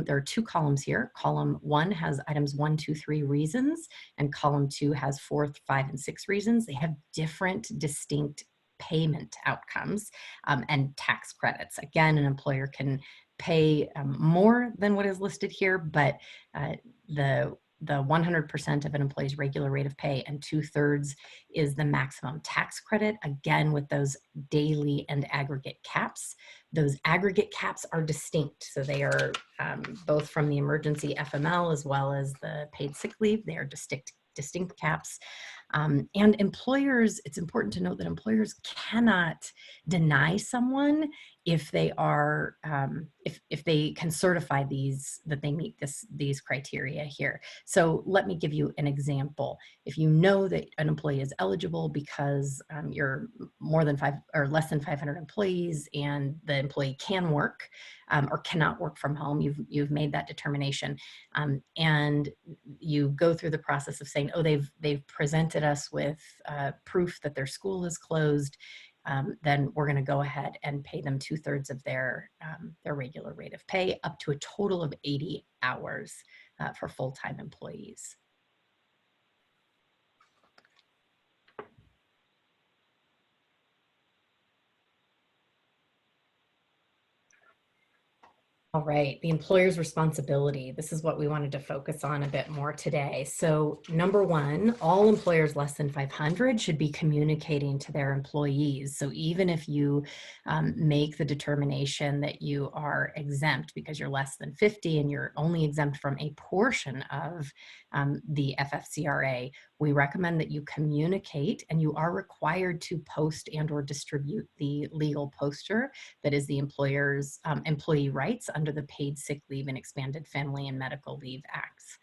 there are 2 columns here. Column 1 has items 1, 2, 3 reasons, and column 2 has 4, 5, and 6 reasons. They have different distinct payment outcomes and tax credits. Again, an employer can pay more than what is listed here, but the 100% of an employee's regular rate of pay and 2/3 is the maximum tax credit, again with those daily and aggregate caps. Those aggregate caps are distinct, so they are both from the emergency FML as well as the paid sick leave. They are distinct caps. And employers, it's important to note that employers cannot deny someone if they are, if they can certify that they meet these criteria here. So let me give you an example. If you know that an employee is eligible because you're more than 5 or less than 500 employees and the employee can work or cannot work from home, you've made that determination, and you go through the process of saying, oh, they've presented us with proof that their school is closed, then we're going to go ahead and pay them 2/3 of their regular rate of pay, up to a total of 80 hours for full-time employees. All right, the employer's responsibility. This is what we wanted to focus on a bit more today. So number 1, all employers less than 500 should be communicating to their employees. So even if you make the determination that you are exempt because you're less than 50 and you're only exempt from a portion of the FFCRA, we recommend that you communicate, and you are required to post and or distribute the legal poster that is the employer's employee rights under the Paid Sick Leave and Expanded Family and Medical Leave Acts.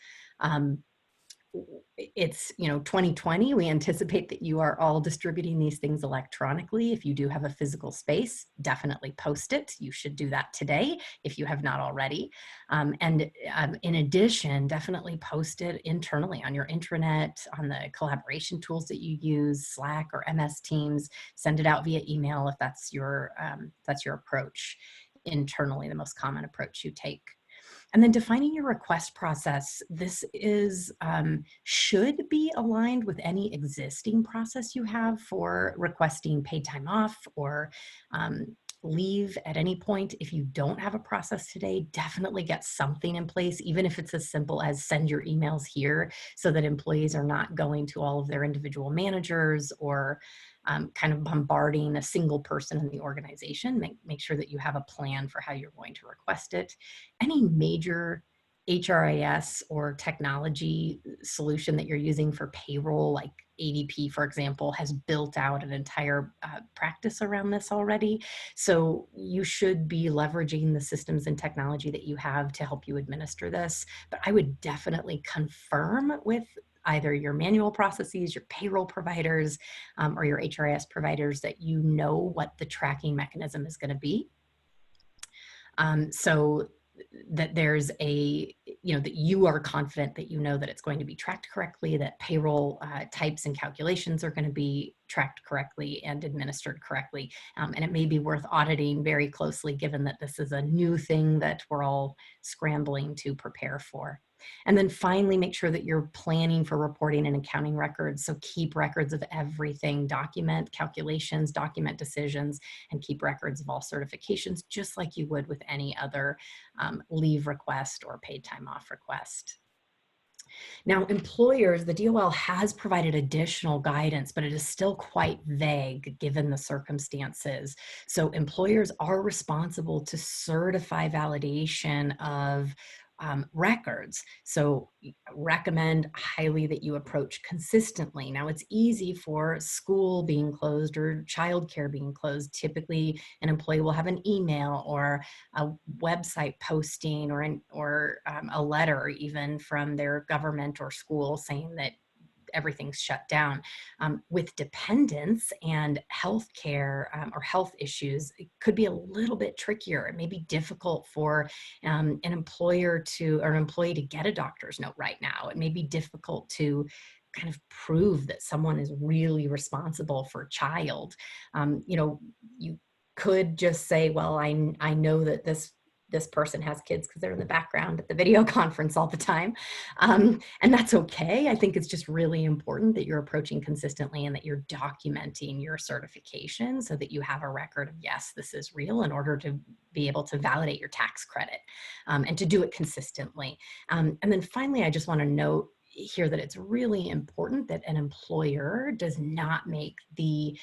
it's, 2020. We anticipate that you are all distributing these things electronically. If you do have a physical space, definitely post it. You should do that today if you have not already. In addition, definitely post it internally on your intranet, on the collaboration tools that you use, Slack or MS Teams. Send it out via email if that's your approach internally, the most common approach you take. And then defining your request process. This is should be aligned with any existing process you have for requesting paid time off or leave at any point. If you don't have a process today, definitely get something in place, even if it's as simple as send your emails here so that employees are not going to all of their individual managers or kind of bombarding a single person in the organization. Make sure that you have a plan for how you're going to request it. Any major HRIS or technology solution that you're using for payroll, like ADP, for example, has built out an entire practice around this already. So you should be leveraging the systems and technology that you have to help you administer this. But I would definitely confirm with either your manual processes, your payroll providers, or your HRIS providers that you know what the tracking mechanism is going to be. So that there's that you are confident that you know that it's going to be tracked correctly, that payroll types and calculations are going to be tracked correctly and administered correctly. And it may be worth auditing very closely, given that this is a new thing that we're all scrambling to prepare for. And then finally, make sure that you're planning for reporting and accounting records. So keep records of everything, document calculations, document decisions, and keep records of all certifications, just like you would with any other leave request or paid time off request. Now, employers, the DOL has provided additional guidance, but it is still quite vague given the circumstances. So employers are responsible to certify validation of records. So recommend highly that you approach consistently. Now, it's easy for school being closed or childcare being closed. Typically, an employee will have an email or a website posting or a letter even from their government or school saying that everything's shut down. With dependents and healthcare or health issues, it could be a little bit trickier. It may be difficult for an employer or an employee to get a doctor's note right now. It may be difficult to kind of prove that someone is really responsible for a child. You could just say, well, I know that this person has kids because they're in the background at the video conference all the time. And that's okay. I think it's just really important that you're approaching consistently and that you're documenting your certification so that you have a record of, yes, this is real, in order to be able to validate your tax credit and to do it consistently. And then finally, I just want to note here that it's really important that an employer does not make the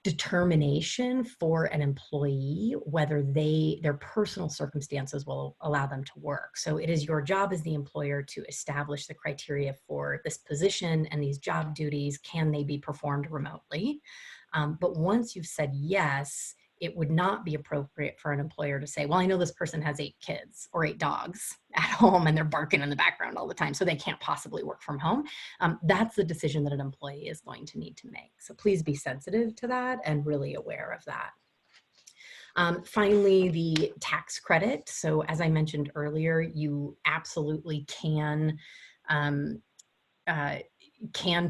determination for an employee whether their personal circumstances will allow them to work. So it is your job as the employer to establish the criteria for this position and these job duties. Can they be performed remotely? But once you've said yes, it would not be appropriate for an employer to say, well, I know this person has 8 kids or 8 dogs at home and they're barking in the background all the time, so they can't possibly work from home. That's the decision that an employee is going to need to make. So please be sensitive to that and really aware of that. Finally, the tax credit. So as I mentioned earlier, you absolutely can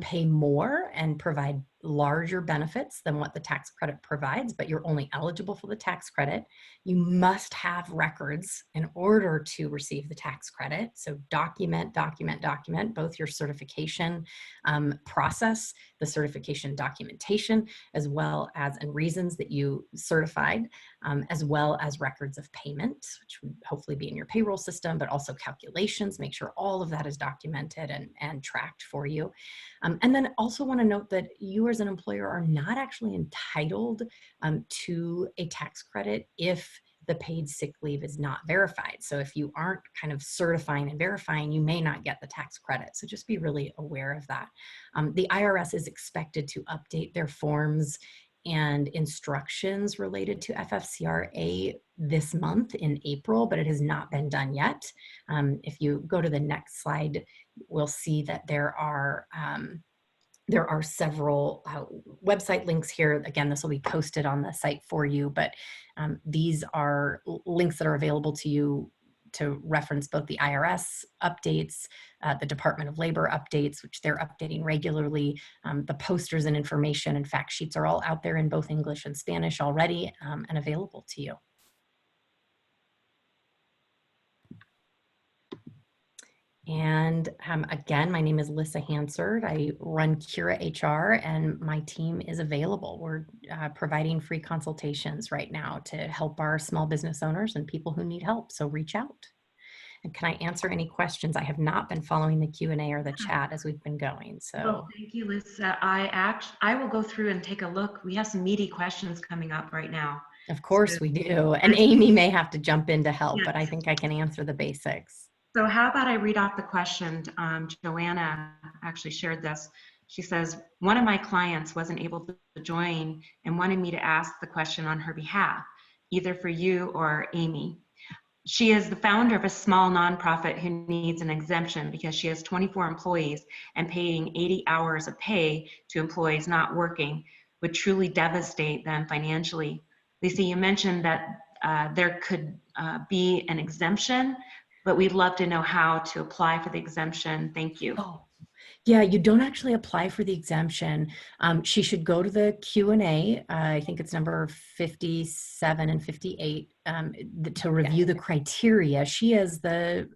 pay more and provide larger benefits than what the tax credit provides, but you're only eligible for the tax credit. You must have records in order to receive the tax credit. So document both your certification process, the certification documentation, as well as and reasons that you certified, as well as records of payment, which would hopefully be in your payroll system, but also calculations. Make sure all of that is documented and tracked for you. And then also want to note that you as an employer are not actually entitled to a tax credit if the paid sick leave is not verified. So if you aren't kind of certifying and verifying, you may not get the tax credit. So just be really aware of that. The IRS is expected to update their forms and instructions related to FFCRA this month in April, but it has not been done yet. If you go to the next slide, we'll see that there are several website links here. Again, this will be posted on the site for you, but these are links that are available to you to reference both the IRS updates, the Department of Labor updates, which they're updating regularly. The posters and information and fact sheets are all out there in both English and Spanish already and available to you. And again, my name is Lyssa Hansard. I run Cura HR, and my team is available. We're providing free consultations right now to help our small business owners and people who need help. So reach out. And can I answer any questions? I have not been following the Q&A or the chat as we've been going. So well, thank you, Lyssa. I will go through and take a look. We have some meaty questions coming up right now. of course we do. And Amy may have to jump in to help, but I think I can answer the basics. So how about I read off the question? Joanna actually shared this. She says, one of my clients wasn't able to join and wanted me to ask the question on her behalf, either for you or Amy. She is the founder of a small nonprofit who needs an exemption because she has 24 employees, and paying 80 hours of pay to employees not working would truly devastate them financially. Lyssa, you mentioned that there could be an exemption, but we'd love to know how to apply for the exemption. Thank you. Oh, yeah, you don't actually apply for the exemption. She should go to the Q&A. I think it's number 57 and 58 to review the criteria. She as a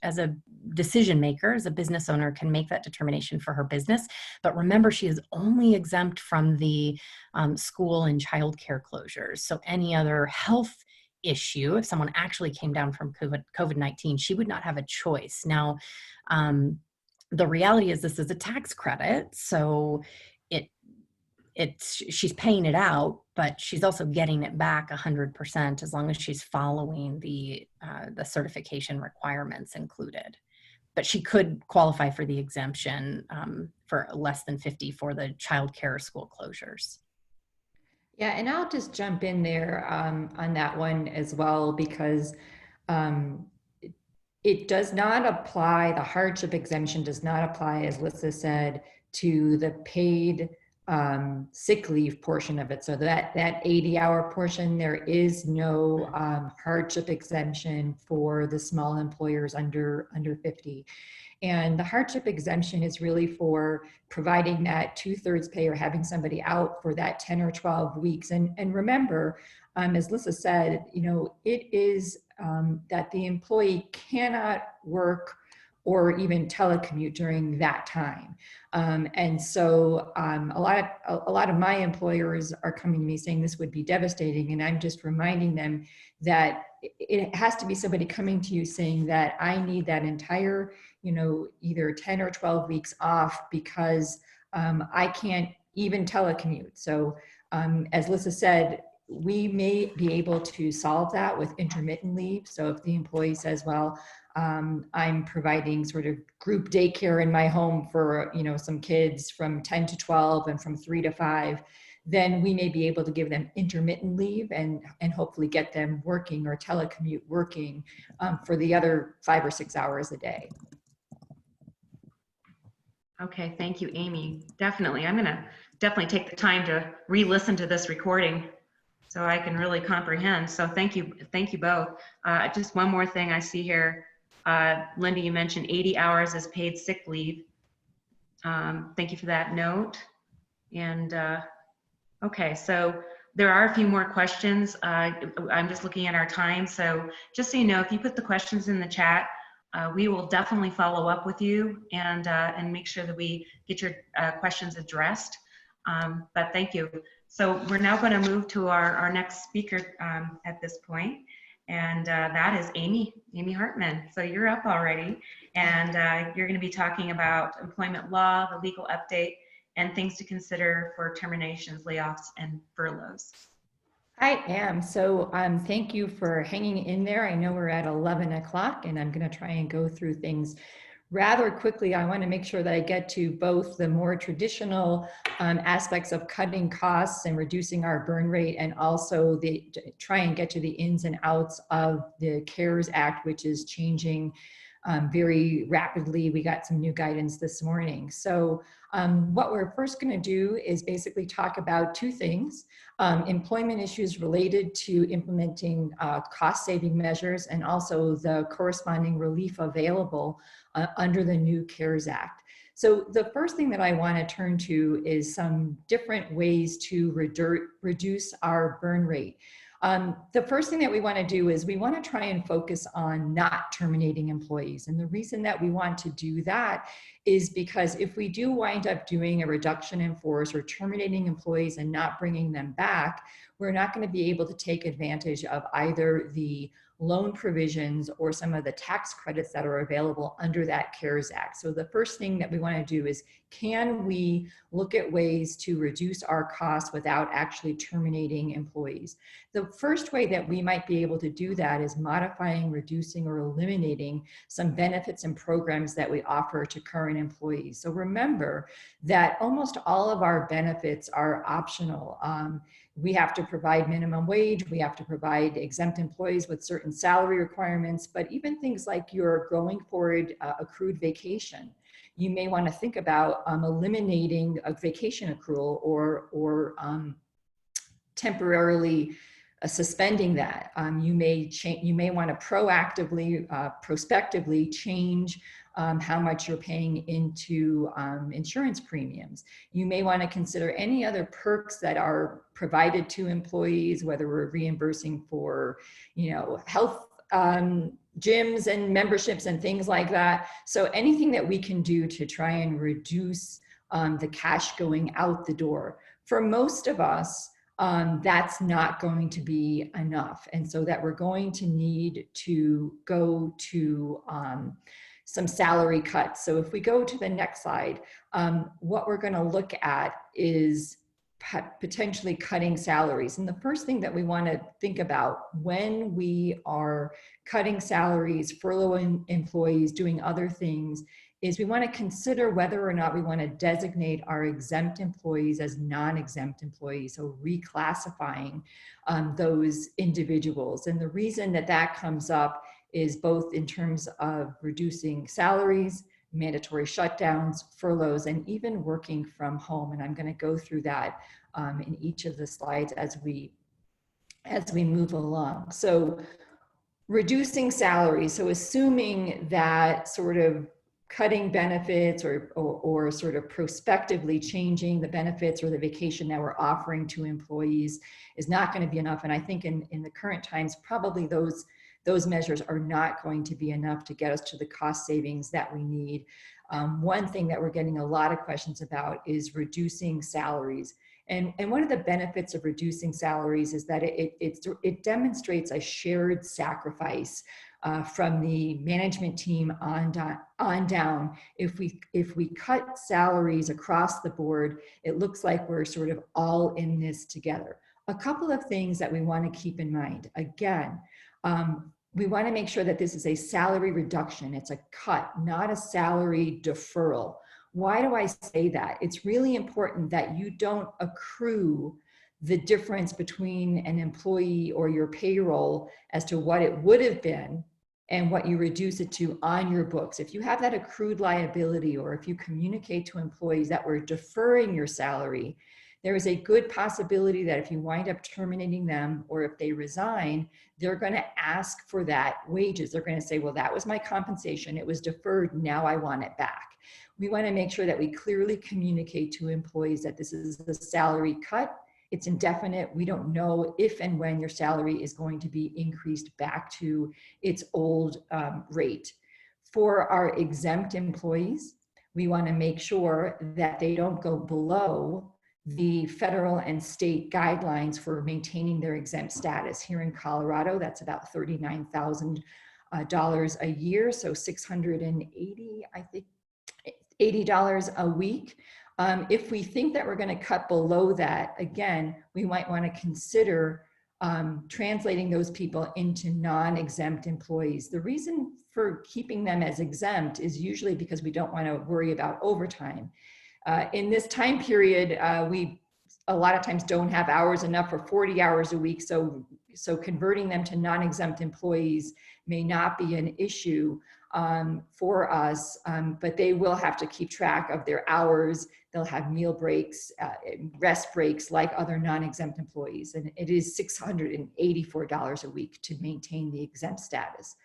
decision maker, as a business owner, can make that determination for her business. But remember, she is only exempt from the school and childcare closures. So any other health issue, if someone actually came down from COVID-19, she would not have a choice. Now, the reality is this is a tax credit, so she's paying it out, but she's also getting it back 100% as long as she's following the certification requirements included. But she could qualify for the exemption for less than 50 for the childcare or school closures. Yeah, and I'll just jump in there on that one as well, because it does not apply, the hardship exemption does not apply, as Lyssa said, to the paid sick leave portion of it. So that 80-hour portion, there is no hardship exemption for the small employers under 50. And the hardship exemption is really for providing that 2/3 pay or having somebody out for that 10 or 12 weeks. And remember, as Lyssa said, it is that the employee cannot work or even telecommute during that time. And so a lot of my employers are coming to me saying this would be devastating. And I'm just reminding them that it has to be somebody coming to you saying that I need that entire, either 10 or 12 weeks off because I can't even telecommute. So as Lyssa said, we may be able to solve that with intermittent leave. So if the employee says, well, I'm providing sort of group daycare in my home for, some kids from 10 to 12 and from 3 to 5, then we may be able to give them intermittent leave and hopefully get them working or telecommute working for the other 5 or 6 hours a day. Okay, thank you, Amy. Definitely. I'm gonna definitely take the time to re-listen to this recording so I can really comprehend. So thank you both. Just one more thing I see here. Linda, you mentioned 80 hours as paid sick leave. Thank you for that note. And okay, so there are a few more questions. I'm just looking at our time. So just so you know, if you put the questions in the chat, we will definitely follow up with you and make sure that we get your questions addressed. But thank you. So we're now going to move to our next speaker at this point, and that is Amy Hartman. So you're up already, and you're going to be talking about employment law, the legal update, and things to consider for terminations, layoffs, and furloughs. I am. So thank you for hanging in there. I know we're at 11 o'clock, and I'm going to try and go through things rather quickly, I want to make sure that I get to both the more traditional aspects of cutting costs and reducing our burn rate, and also try and get to the ins and outs of the CARES Act, which is changing very rapidly. We got some new guidance this morning. So what we're first going to do is basically talk about two things: employment issues related to implementing cost-saving measures, and also the corresponding relief available under the new CARES Act. So the first thing that I want to turn to is some different ways to reduce our burn rate. The first thing that we want to do is we want to try and focus on not terminating employees. And the reason that we want to do that is because if we do wind up doing a reduction in force or terminating employees and not bringing them back, we're not going to be able to take advantage of either the loan provisions or some of the tax credits that are available under that CARES Act. So the first thing that we want to do is, can we look at ways to reduce our costs without actually terminating employees? The first way that we might be able to do that is modifying, reducing, or eliminating some benefits and programs that we offer to current employees. So remember that almost all of our benefits are optional. We have to provide minimum wage, we have to provide exempt employees with certain salary requirements, but even things like your going forward accrued vacation. You may want to think about eliminating a vacation accrual or temporarily suspending that. You may want to proactively, prospectively change how much you're paying into insurance premiums. You may want to consider any other perks that are provided to employees, whether we're reimbursing for, health gyms and memberships and things like that. So anything that we can do to try and reduce the cash going out the door. For most of us, that's not going to be enough. And so that we're going to need to go to some salary cuts. So if we go to the next slide, what we're going to look at is potentially cutting salaries. And the first thing that we want to think about when we are cutting salaries, furloughing employees, doing other things, is we want to consider whether or not we want to designate our exempt employees as non-exempt employees, so reclassifying those individuals. And the reason that that comes up is both in terms of reducing salaries, mandatory shutdowns, furloughs, and even working from home. And I'm going to go through that in each of the slides as we move along. So reducing salaries, so assuming that sort of cutting benefits or sort of prospectively changing the benefits or the vacation that we're offering to employees is not going to be enough. And I think in the current times, probably those measures are not going to be enough to get us to the cost savings that we need. One thing that we're getting a lot of questions about is reducing salaries. And one of the benefits of reducing salaries is that it demonstrates a shared sacrifice from the management team on down. If we cut salaries across the board, it looks like we're sort of all in this together. A couple of things that we want to keep in mind. Again, we want to make sure that this is a salary reduction. It's a cut, not a salary deferral. Why do I say that? It's really important that you don't accrue the difference between an employee or your payroll as to what it would have been and what you reduce it to on your books. If you have that accrued liability, or if you communicate to employees that we're deferring your salary, there is a good possibility that if you wind up terminating them or if they resign, they're going to ask for that wages. They're going to say, well, that was my compensation. It was deferred. Now I want it back. We want to make sure that we clearly communicate to employees that this is a salary cut. It's indefinite. We don't know if and when your salary is going to be increased back to its old rate. For our exempt employees, we want to make sure that they don't go below the federal and state guidelines for maintaining their exempt status. Here in Colorado, that's about $39,000 a year, so $680, I think, $80 a week. If we think that we're going to cut below that, again, we might want to consider translating those people into non-exempt employees. The reason for keeping them as exempt is usually because we don't want to worry about overtime. In this time period, we a lot of times don't have hours enough for 40 hours a week. So converting them to non-exempt employees may not be an issue for us, but they will have to keep track of their hours. They'll have meal breaks, rest breaks like other non-exempt employees. And it is $684 a week to maintain the exempt status.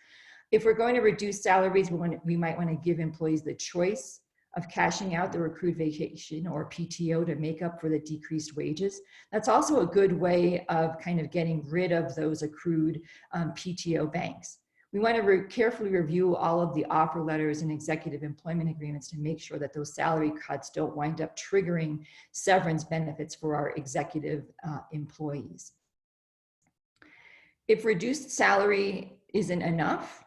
If we're going to reduce salaries, we might want to give employees the choice of cashing out their accrued vacation or PTO to make up for the decreased wages. That's also a good way of kind of getting rid of those accrued PTO banks. We want to carefully review all of the offer letters and executive employment agreements to make sure that those salary cuts don't wind up triggering severance benefits for our executive employees. If reduced salary isn't enough,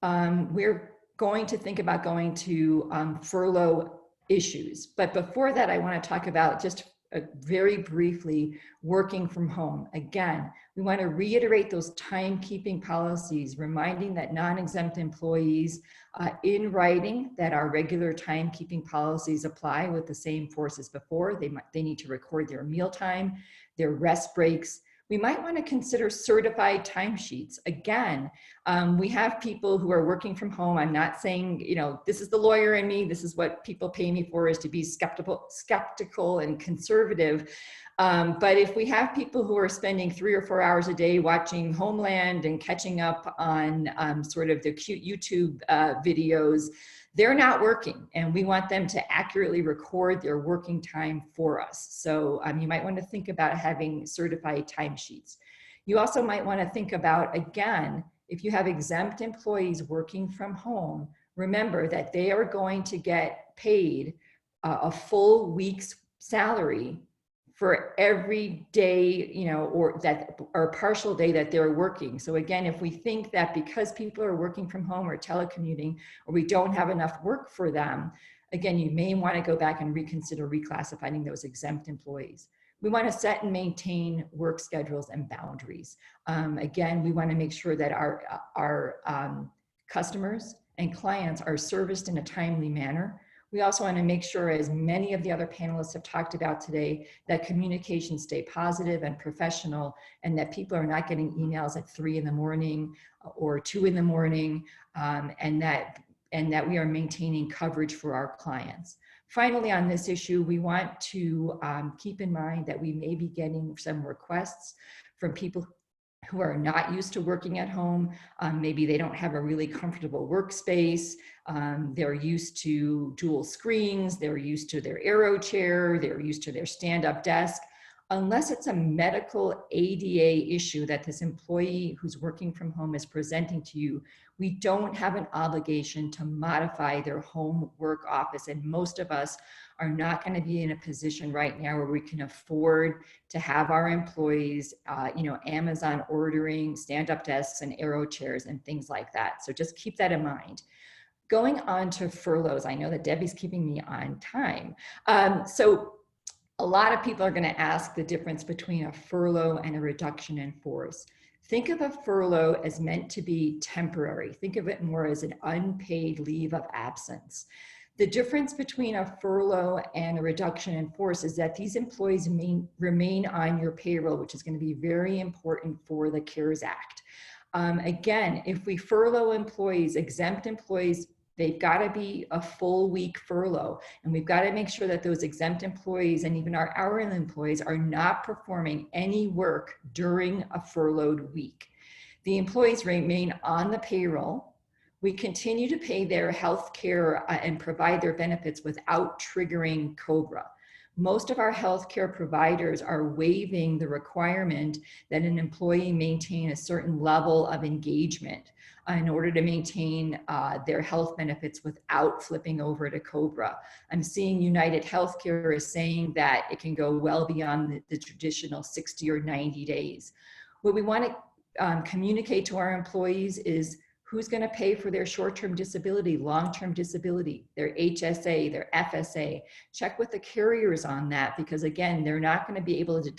we're going to think about going to furlough issues. But before that, I want to talk about just very briefly working from home. Again, we want to reiterate those timekeeping policies, reminding that non-exempt employees in writing that our regular timekeeping policies apply with the same force as before. They need to record their mealtime, their rest breaks. We might want to consider certified timesheets. Again, we have people who are working from home. I'm not saying, this is the lawyer in me. This is what people pay me for, is to be skeptical and conservative. But if we have people who are spending 3 or 4 hours a day watching Homeland and catching up on sort of the cute YouTube videos, they're not working, and we want them to accurately record their working time for us. So you might want to think about having certified timesheets. You also might want to think about, again, if you have exempt employees working from home, remember that they are going to get paid a full week's salary for every day, or partial day that they're working. So again, if we think that because people are working from home or telecommuting, or we don't have enough work for them, again, you may want to go back and reconsider reclassifying those exempt employees. We want to set and maintain work schedules and boundaries. Again, we want to make sure that our customers and clients are serviced in a timely manner. We also want to make sure, as many of the other panelists have talked about today, that communications stay positive and professional, and that people are not getting emails at 3 in the morning or 2 in the morning, and that we are maintaining coverage for our clients. Finally, on this issue, we want to keep in mind that we may be getting some requests from people who are not used to working at home. Maybe they don't have a really comfortable workspace. They're used to dual screens. They're used to their aero chair. They're used to their stand-up desk. Unless it's a medical ADA issue that this employee who's working from home is presenting to you, we don't have an obligation to modify their home work office. And most of us are not going to be in a position right now where we can afford to have our employees, Amazon ordering stand-up desks and aero chairs and things like that. So just keep that in mind. Going on to furloughs, I know that Debbie's keeping me on time. So a lot of people are going to ask the difference between a furlough and a reduction in force. Think of a furlough as meant to be temporary. Think of it more as an unpaid leave of absence. The difference between a furlough and a reduction in force is that these employees remain on your payroll, which is going to be very important for the CARES Act. Again, if we furlough employees, exempt employees, they've got to be a full week furlough, and we've got to make sure that those exempt employees and even our hourly employees are not performing any work during a furloughed week. The employees remain on the payroll. We continue to pay their health care and provide their benefits without triggering COBRA. Most of our healthcare providers are waiving the requirement that an employee maintain a certain level of engagement in order to maintain their health benefits without flipping over to COBRA. I'm seeing United Healthcare is saying that it can go well beyond the traditional 60 or 90 days. What we want to communicate to our employees is Who's going to pay for their short-term disability, long-term disability, their HSA, their FSA? Check with the carriers on that, because again, they're not going to be able to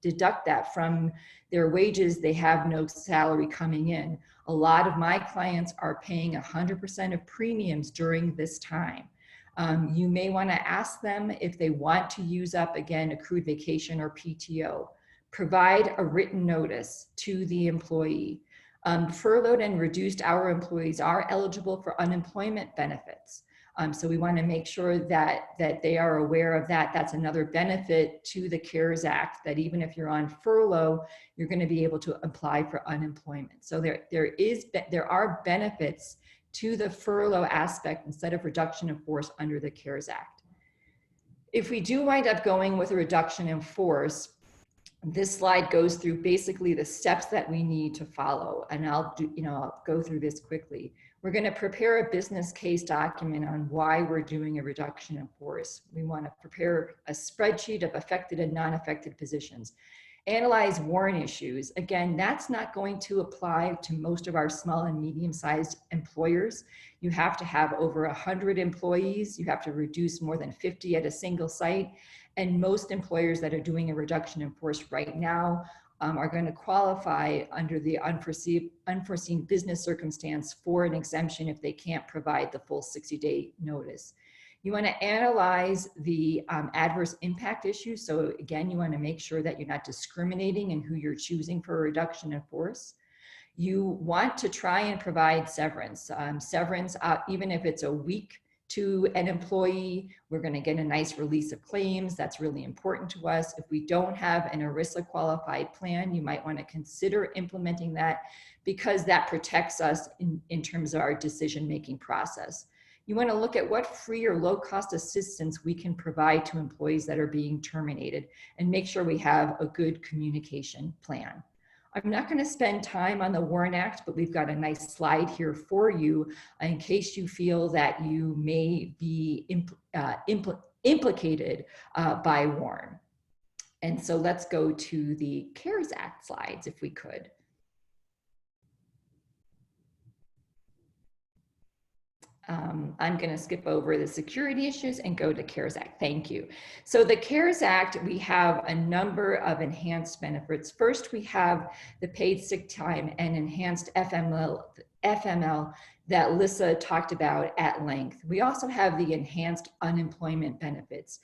deduct that from their wages. They have no salary coming in. A lot of my clients are paying 100% of premiums during this time. You may want to ask them if they want to use up, again, accrued vacation or PTO. Provide a written notice to the employee. Furloughed and reduced hour employees are eligible for unemployment benefits. So we want to make sure that they are aware of that. That's another benefit to the CARES Act, that even if you're on furlough, you're going to be able to apply for unemployment. So there are benefits to the furlough aspect instead of reduction in force under the CARES Act. If we do wind up going with a reduction in force, this slide goes through basically the steps that we need to follow, and I'll go through this quickly. We're going to prepare a business case document on why we're doing a reduction in force. We want to prepare a spreadsheet of affected and non-affected positions. Analyze WARN issues. Again, that's not going to apply to most of our small and medium-sized employers. You have to have over 100 employees. You have to reduce more than 50 at a single site. And most employers that are doing a reduction in force right now are going to qualify under the unforeseen business circumstance for an exemption if they can't provide the full 60-day notice. You want to analyze the adverse impact issues. So again, you want to make sure that you're not discriminating in who you're choosing for a reduction in force. You want to try and provide severance. Even if it's a week to an employee, we're going to get a nice release of claims. That's really important to us. If we don't have an ERISA qualified plan, you might want to consider implementing that, because that protects us in terms of our decision-making process. You want to look at what free or low-cost assistance we can provide to employees that are being terminated, and make sure we have a good communication plan. I'm not going to spend time on the WARN Act, but we've got a nice slide here for you in case you feel that you may be implicated by WARN. And so let's go to the CARES Act slides if we could. I'm going to skip over the security issues and go to CARES Act. Thank you. So the CARES Act, we have a number of enhanced benefits. First, we have the paid sick time and enhanced FML that Lyssa talked about at length. We also have the enhanced unemployment benefits.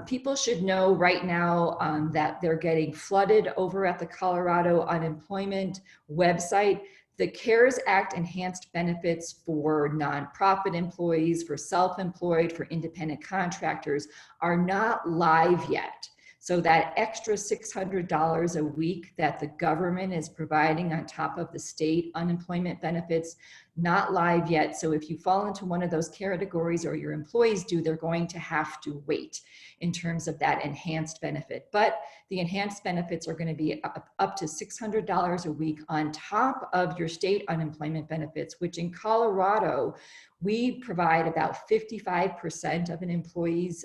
People should know right now that they're getting flooded over at the Colorado unemployment website. The CARES Act enhanced benefits for nonprofit employees, for self-employed, for independent contractors are not live yet. So that extra $600 a week that the government is providing on top of the state unemployment benefits, not live yet. So if you fall into one of those categories, or your employees do, they're going to have to wait in terms of that enhanced benefit. But the enhanced benefits are going to be up to $600 a week on top of your state unemployment benefits, which in Colorado, we provide about 55% of an employee's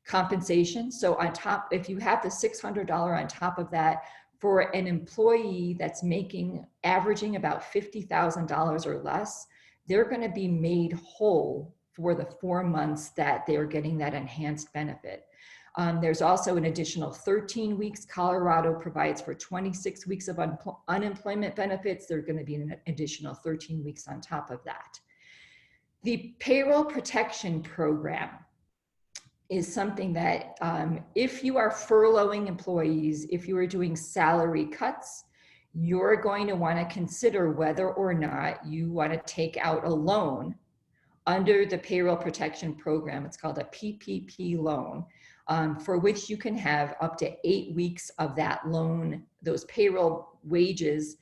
compensation. So on top, if you have the $600 on top of that, for an employee that's averaging about $50,000 or less, they're going to be made whole for the 4 months that they're getting that enhanced benefit. There's also an additional 13 weeks. Colorado provides for 26 weeks of unemployment benefits. There's going to be an additional 13 weeks on top of that. The payroll protection program is something that if you are furloughing employees, if you are doing salary cuts, you're going to want to consider whether or not you want to take out a loan under the payroll protection program. It's called a PPP loan, for which you can have up to 8 weeks of that loan, those payroll wages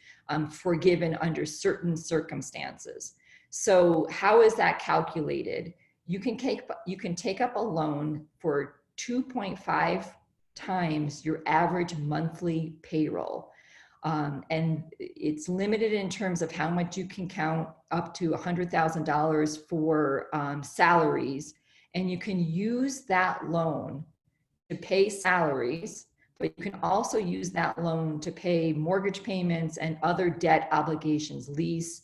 forgiven under certain circumstances. So how is that calculated? You can take up a loan for 2.5 times your average monthly payroll. And it's limited in terms of how much you can count, up to $100,000 for salaries. And you can use that loan to pay salaries, but you can also use that loan to pay mortgage payments and other debt obligations, lease,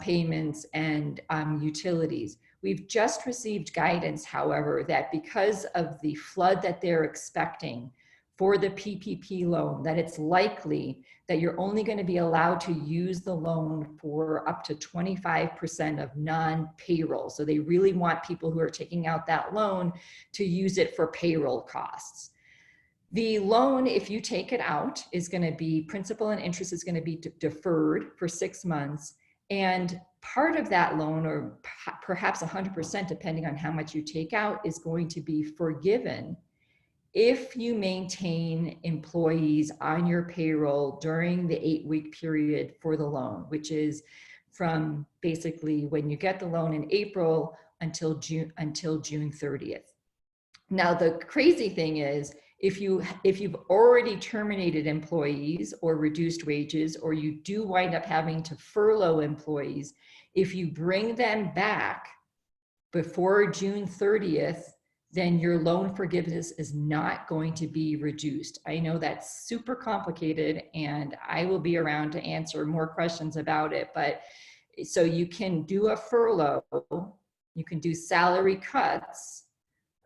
payments and utilities. We've just received guidance, however, that because of the flood that they're expecting for the PPP loan, that it's likely that you're only going to be allowed to use the loan for up to 25% of non-payroll. So they really want people who are taking out that loan to use it for payroll costs. The loan, if you take it out, is going to be principal and interest is going to be deferred for 6 months. And part of that loan, or perhaps 100%, depending on how much you take out, is going to be forgiven if you maintain employees on your payroll during the 8-week period for the loan, which is from basically when you get the loan in April until June 30th. Now, the crazy thing is, if you've already terminated employees or reduced wages, or you do wind up having to furlough employees, if you bring them back before June 30th, then your loan forgiveness is not going to be reduced. I know that's super complicated, and I will be around to answer more questions about it. But so you can do a furlough, you can do salary cuts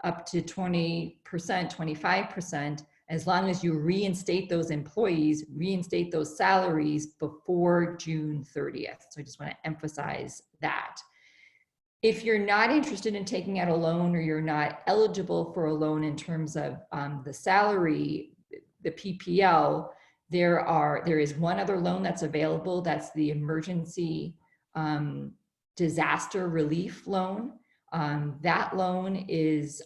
up to 20%, 25%, as long as you reinstate those employees, reinstate those salaries before June 30th. So I just want to emphasize that. If you're not interested in taking out a loan, or you're not eligible for a loan in terms of the salary, the PPL, there is one other loan that's available. That's the emergency disaster relief loan. That loan is,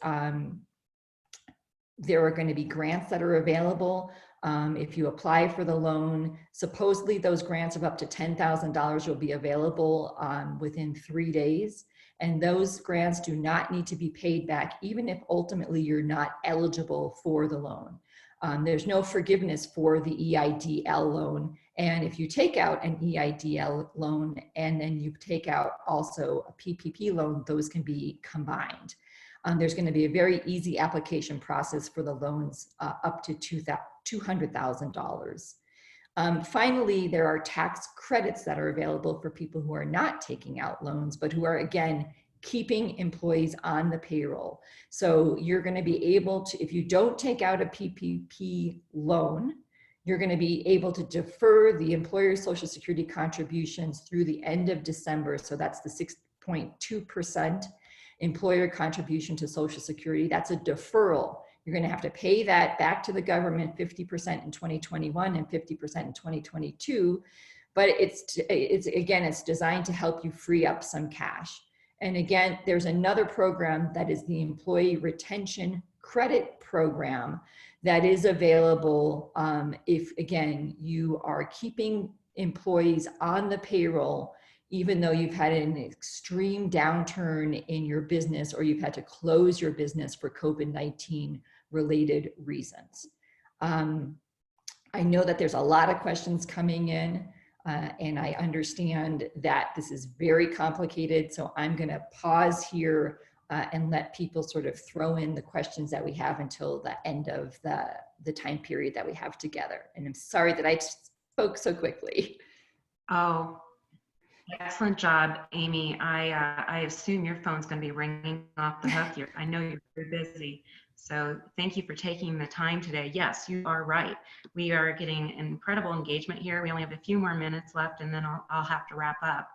there are going to be grants that are available. If you apply for the loan, supposedly those grants of up to $10,000 will be available within 3 days. And those grants do not need to be paid back, even if ultimately you're not eligible for the loan. There's no forgiveness for the EIDL loan. And if you take out an EIDL loan and then you take out also a PPP loan, those can be combined. There's going to be a very easy application process for the loans up to $200,000. Finally, there are tax credits that are available for people who are not taking out loans, but who are, again, keeping employees on the payroll. So you're going to be able to, if you don't take out a PPP loan, you're going to be able to defer the employer's Social Security contributions through the end of December. So that's the 6.2% employer contribution to Social Security. That's a deferral. You're going to have to pay that back to the government 50% in 2021 and 50% in 2022. But it's designed to help you free up some cash. And again, there's another program that is the Employee Retention Credit Program that is available if, again, you are keeping employees on the payroll, even though you've had an extreme downturn in your business, or you've had to close your business for COVID-19 related reasons. I know that there's a lot of questions coming in, and I understand that this is very complicated. So I'm going to pause here and let people sort of throw in the questions that we have until the end of the time period that we have together. And I'm sorry that I spoke so quickly. Oh, excellent job, Amy. I assume your phone's going to be ringing off the hook. I know you're very busy. So thank you for taking the time today. Yes, you are right. We are getting incredible engagement here. We only have a few more minutes left, and then I'll have to wrap up.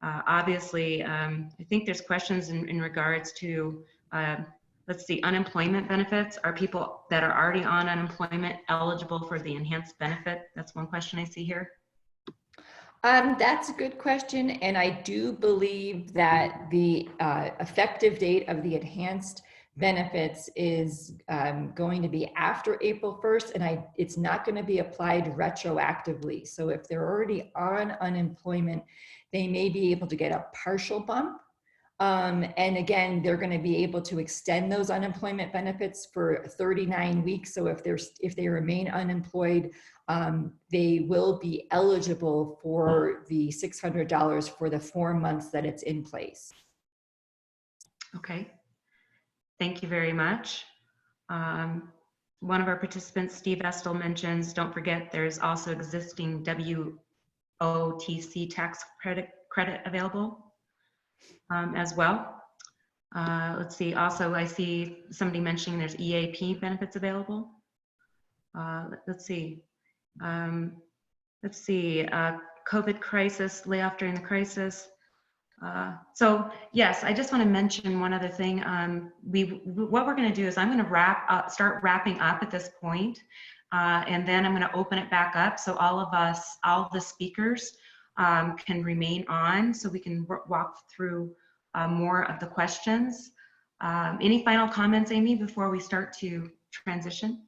Obviously, I think there's questions in regards to, let's see, unemployment benefits. Are people that are already on unemployment eligible for the enhanced benefit? That's one question I see here. That's a good question. And I do believe that the effective date of the enhanced benefits is going to be after April 1st, and it's not going to be applied retroactively. So if they're already on unemployment, they may be able to get a partial bump. And again, they're going to be able to extend those unemployment benefits for 39 weeks. So if they remain unemployed, they will be eligible for the $600 for the 4 months that it's in place. Okay, thank you very much. One of our participants, Steve Estel, mentions, don't forget there's also existing OTC tax credit available as well. Let's see, also I see somebody mentioning there's EAP benefits available. Let's see, COVID crisis, layoff during the crisis. So yes, I just want to mention one other thing. What we're going to do is I'm going to start wrapping up at this point, and then I'm going to open it back up so all the speakers can remain on, so we can walk through more of the questions. Any final comments, Amy, before we start to transition?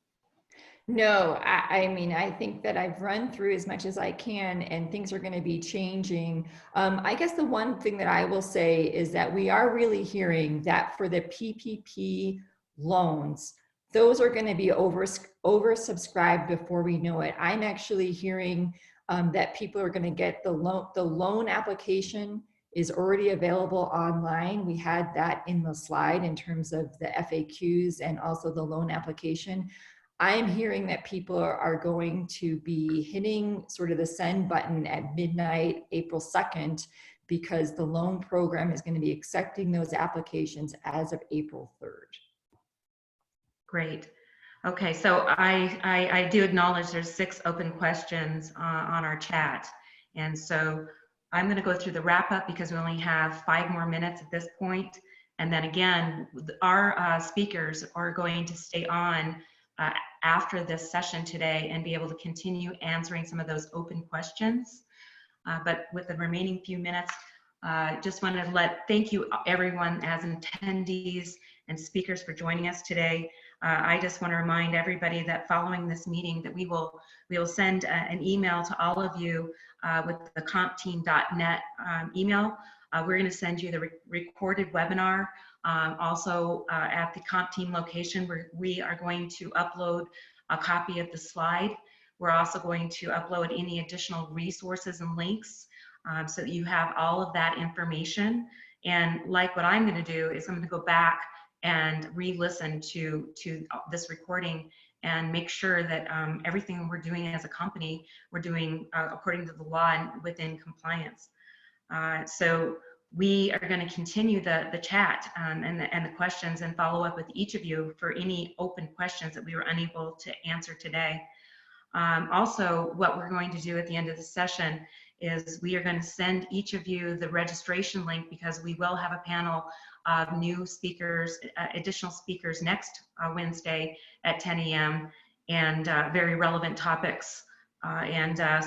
No, I mean, I think that I've run through as much as I can, and things are going to be changing. I guess the one thing that I will say is that we are really hearing that for the PPP loans, those are going to be oversubscribed before we know it. I'm actually hearing that people are going to get the loan application is already available online. We had that in the slide in terms of the FAQs and also the loan application. I'm hearing that people are going to be hitting sort of the send button at midnight, April 2nd, because the loan program is going to be accepting those applications as of April 3rd. Great. Okay, so I do acknowledge there's 6 open questions on our chat. And so I'm going to go through the wrap up because we only have 5 more minutes at this point. And then again, our speakers are going to stay on after this session today and be able to continue answering some of those open questions. But with the remaining few minutes, just wanted to thank you everyone as attendees and speakers for joining us today. I just want to remind everybody that following this meeting that we will send an email to all of you with the compteam.net email. We're going to send you the recorded webinar. Also at the CompTeam location, where we are going to upload a copy of the slide. We're also going to upload any additional resources and links so that you have all of that information. And like what I'm going to do is I'm going to go back and re-listen to this recording and make sure that everything we're doing as a company, we're doing according to the law and within compliance. So we are going to continue the chat and the questions and follow up with each of you for any open questions that we were unable to answer today. Also, what we're going to do at the end of the session is we are going to send each of you the registration link, because we will have a panel of new speakers, additional speakers next Wednesday at 10 a.m. and very relevant topics.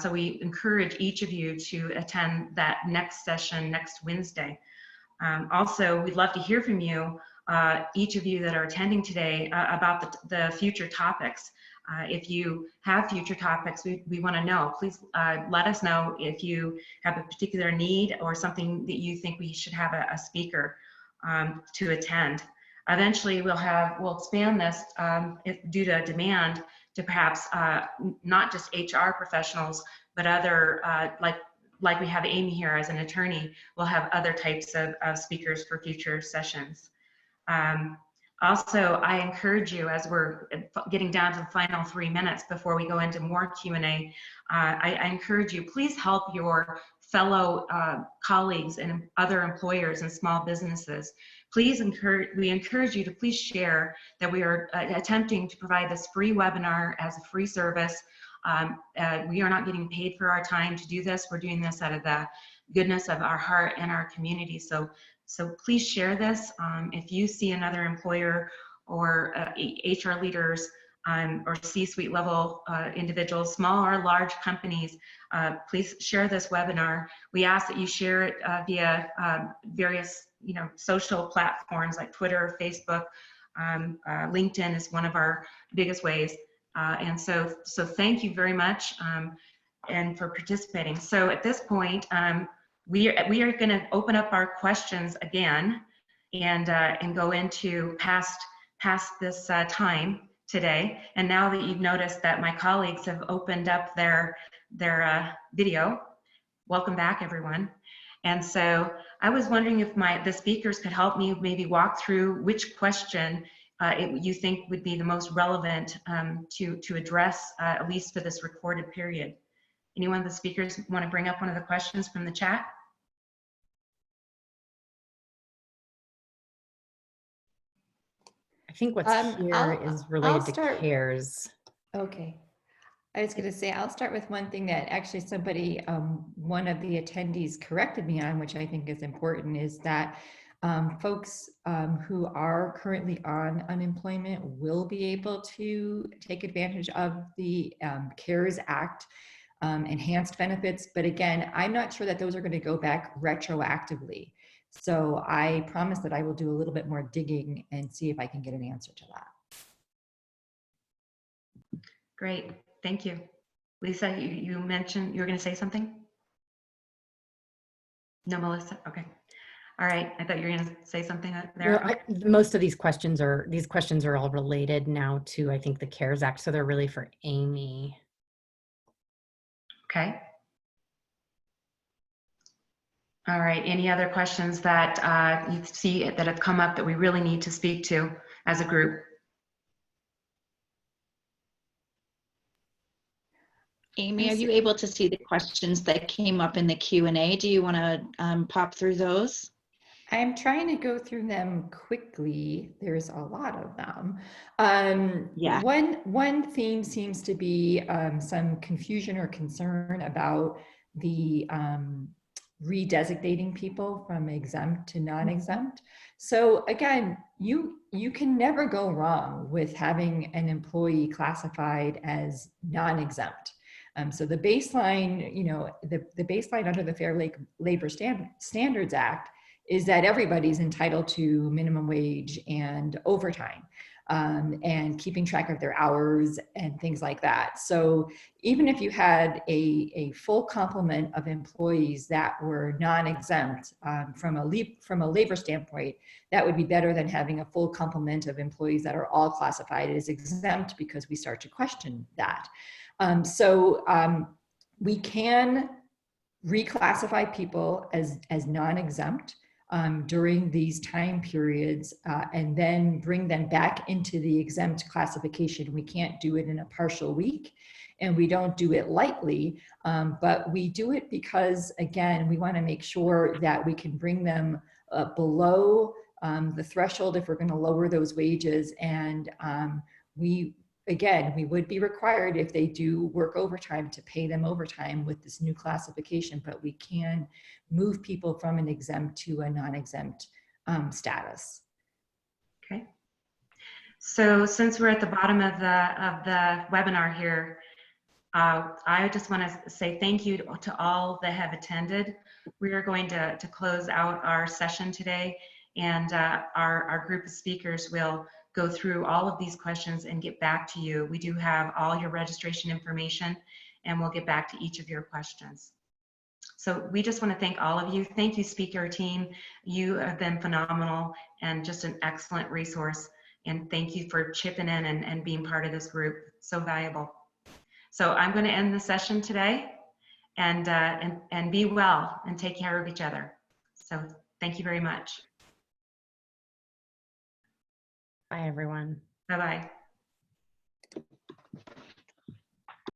So we encourage each of you to attend that next session next Wednesday. Also, we'd love to hear from you, each of you that are attending today, about the future topics. If you have future topics, we want to know. Please let us know if you have a particular need or something that you think we should have a speaker to attend. Eventually, we'll expand this due to demand to perhaps not just HR professionals, but other, like we have Amy here as an attorney, we'll have other types of speakers for future sessions. Also, I encourage you, as we're getting down to the final 3 minutes before we go into more Q&A, I encourage you, please help your fellow colleagues and other employers and small businesses. We encourage you to please share that we are attempting to provide this free webinar as a free service. We are not getting paid for our time to do this. We're doing this out of the goodness of our heart and our community. So please share this. If you see another employer or HR leaders or C-suite level individuals, small or large companies, please share this webinar. We ask that you share it via various social platforms like Twitter, Facebook, LinkedIn is one of our biggest ways. And so thank you very much and for participating. So at this point, we are going to open up our questions again and go into past this time today. And now that you've noticed that my colleagues have opened up their video, welcome back, everyone. And so I was wondering if the speakers could help me maybe walk through which question you think would be the most relevant to address, at least for this recorded period. Anyone of the speakers want to bring up one of the questions from the chat? I think what's here is I'll related to start. CARES. Okay. I was going to say, I'll start with one thing that actually somebody, one of the attendees corrected me on, which I think is important, is that folks who are currently on unemployment will be able to take advantage of the CARES Act enhanced benefits. But again, I'm not sure that those are going to go back retroactively. So I promise that I will do a little bit more digging and see if I can get an answer to that. Great, thank you. Lisa, you mentioned you were going to say something? No, Melissa? Okay. All right, I thought you were going to say something there. No, most of these questions are all related now to, I think, the CARES Act. So they're really for Amy. Okay. All right, any other questions that you see that have come up that we really need to speak to as a group? Amy, are you able to see the questions that came up in the Q&A? Do you want to pop through those? I'm trying to go through them quickly. There's a lot of them. Yeah. One theme seems to be some confusion or concern about the redesignating people from exempt to non-exempt. So again, you can never go wrong with having an employee classified as non-exempt. So the baseline, the baseline under the Fair Labor Standards Act is that everybody's entitled to minimum wage and overtime, and keeping track of their hours and things like that. So even if you had a full complement of employees that were non-exempt from a labor standpoint, that would be better than having a full complement of employees that are all classified as exempt, because we start to question that. We can reclassify people as non-exempt during these time periods, and then bring them back into the exempt classification. We can't do it in a partial week, and we don't do it lightly, but we do it because, again, we want to make sure that we can bring them below the threshold if we're going to lower those wages. And we would be required, if they do work overtime, to pay them overtime with this new classification, but we can move people from an exempt to a non-exempt status. Okay. So since we're at the bottom of the webinar here, I just want to say thank you to all that have attended. We are going to close out our session today, and our group of speakers will go through all of these questions and get back to you. We do have all your registration information, and we'll get back to each of your questions. So we just want to thank all of you. Thank you, speaker team. You have been phenomenal and just an excellent resource. And thank you for chipping in and being part of this group. So valuable. So I'm going to end the session today, and be well and take care of each other. So thank you very much. Bye, everyone. Bye-bye.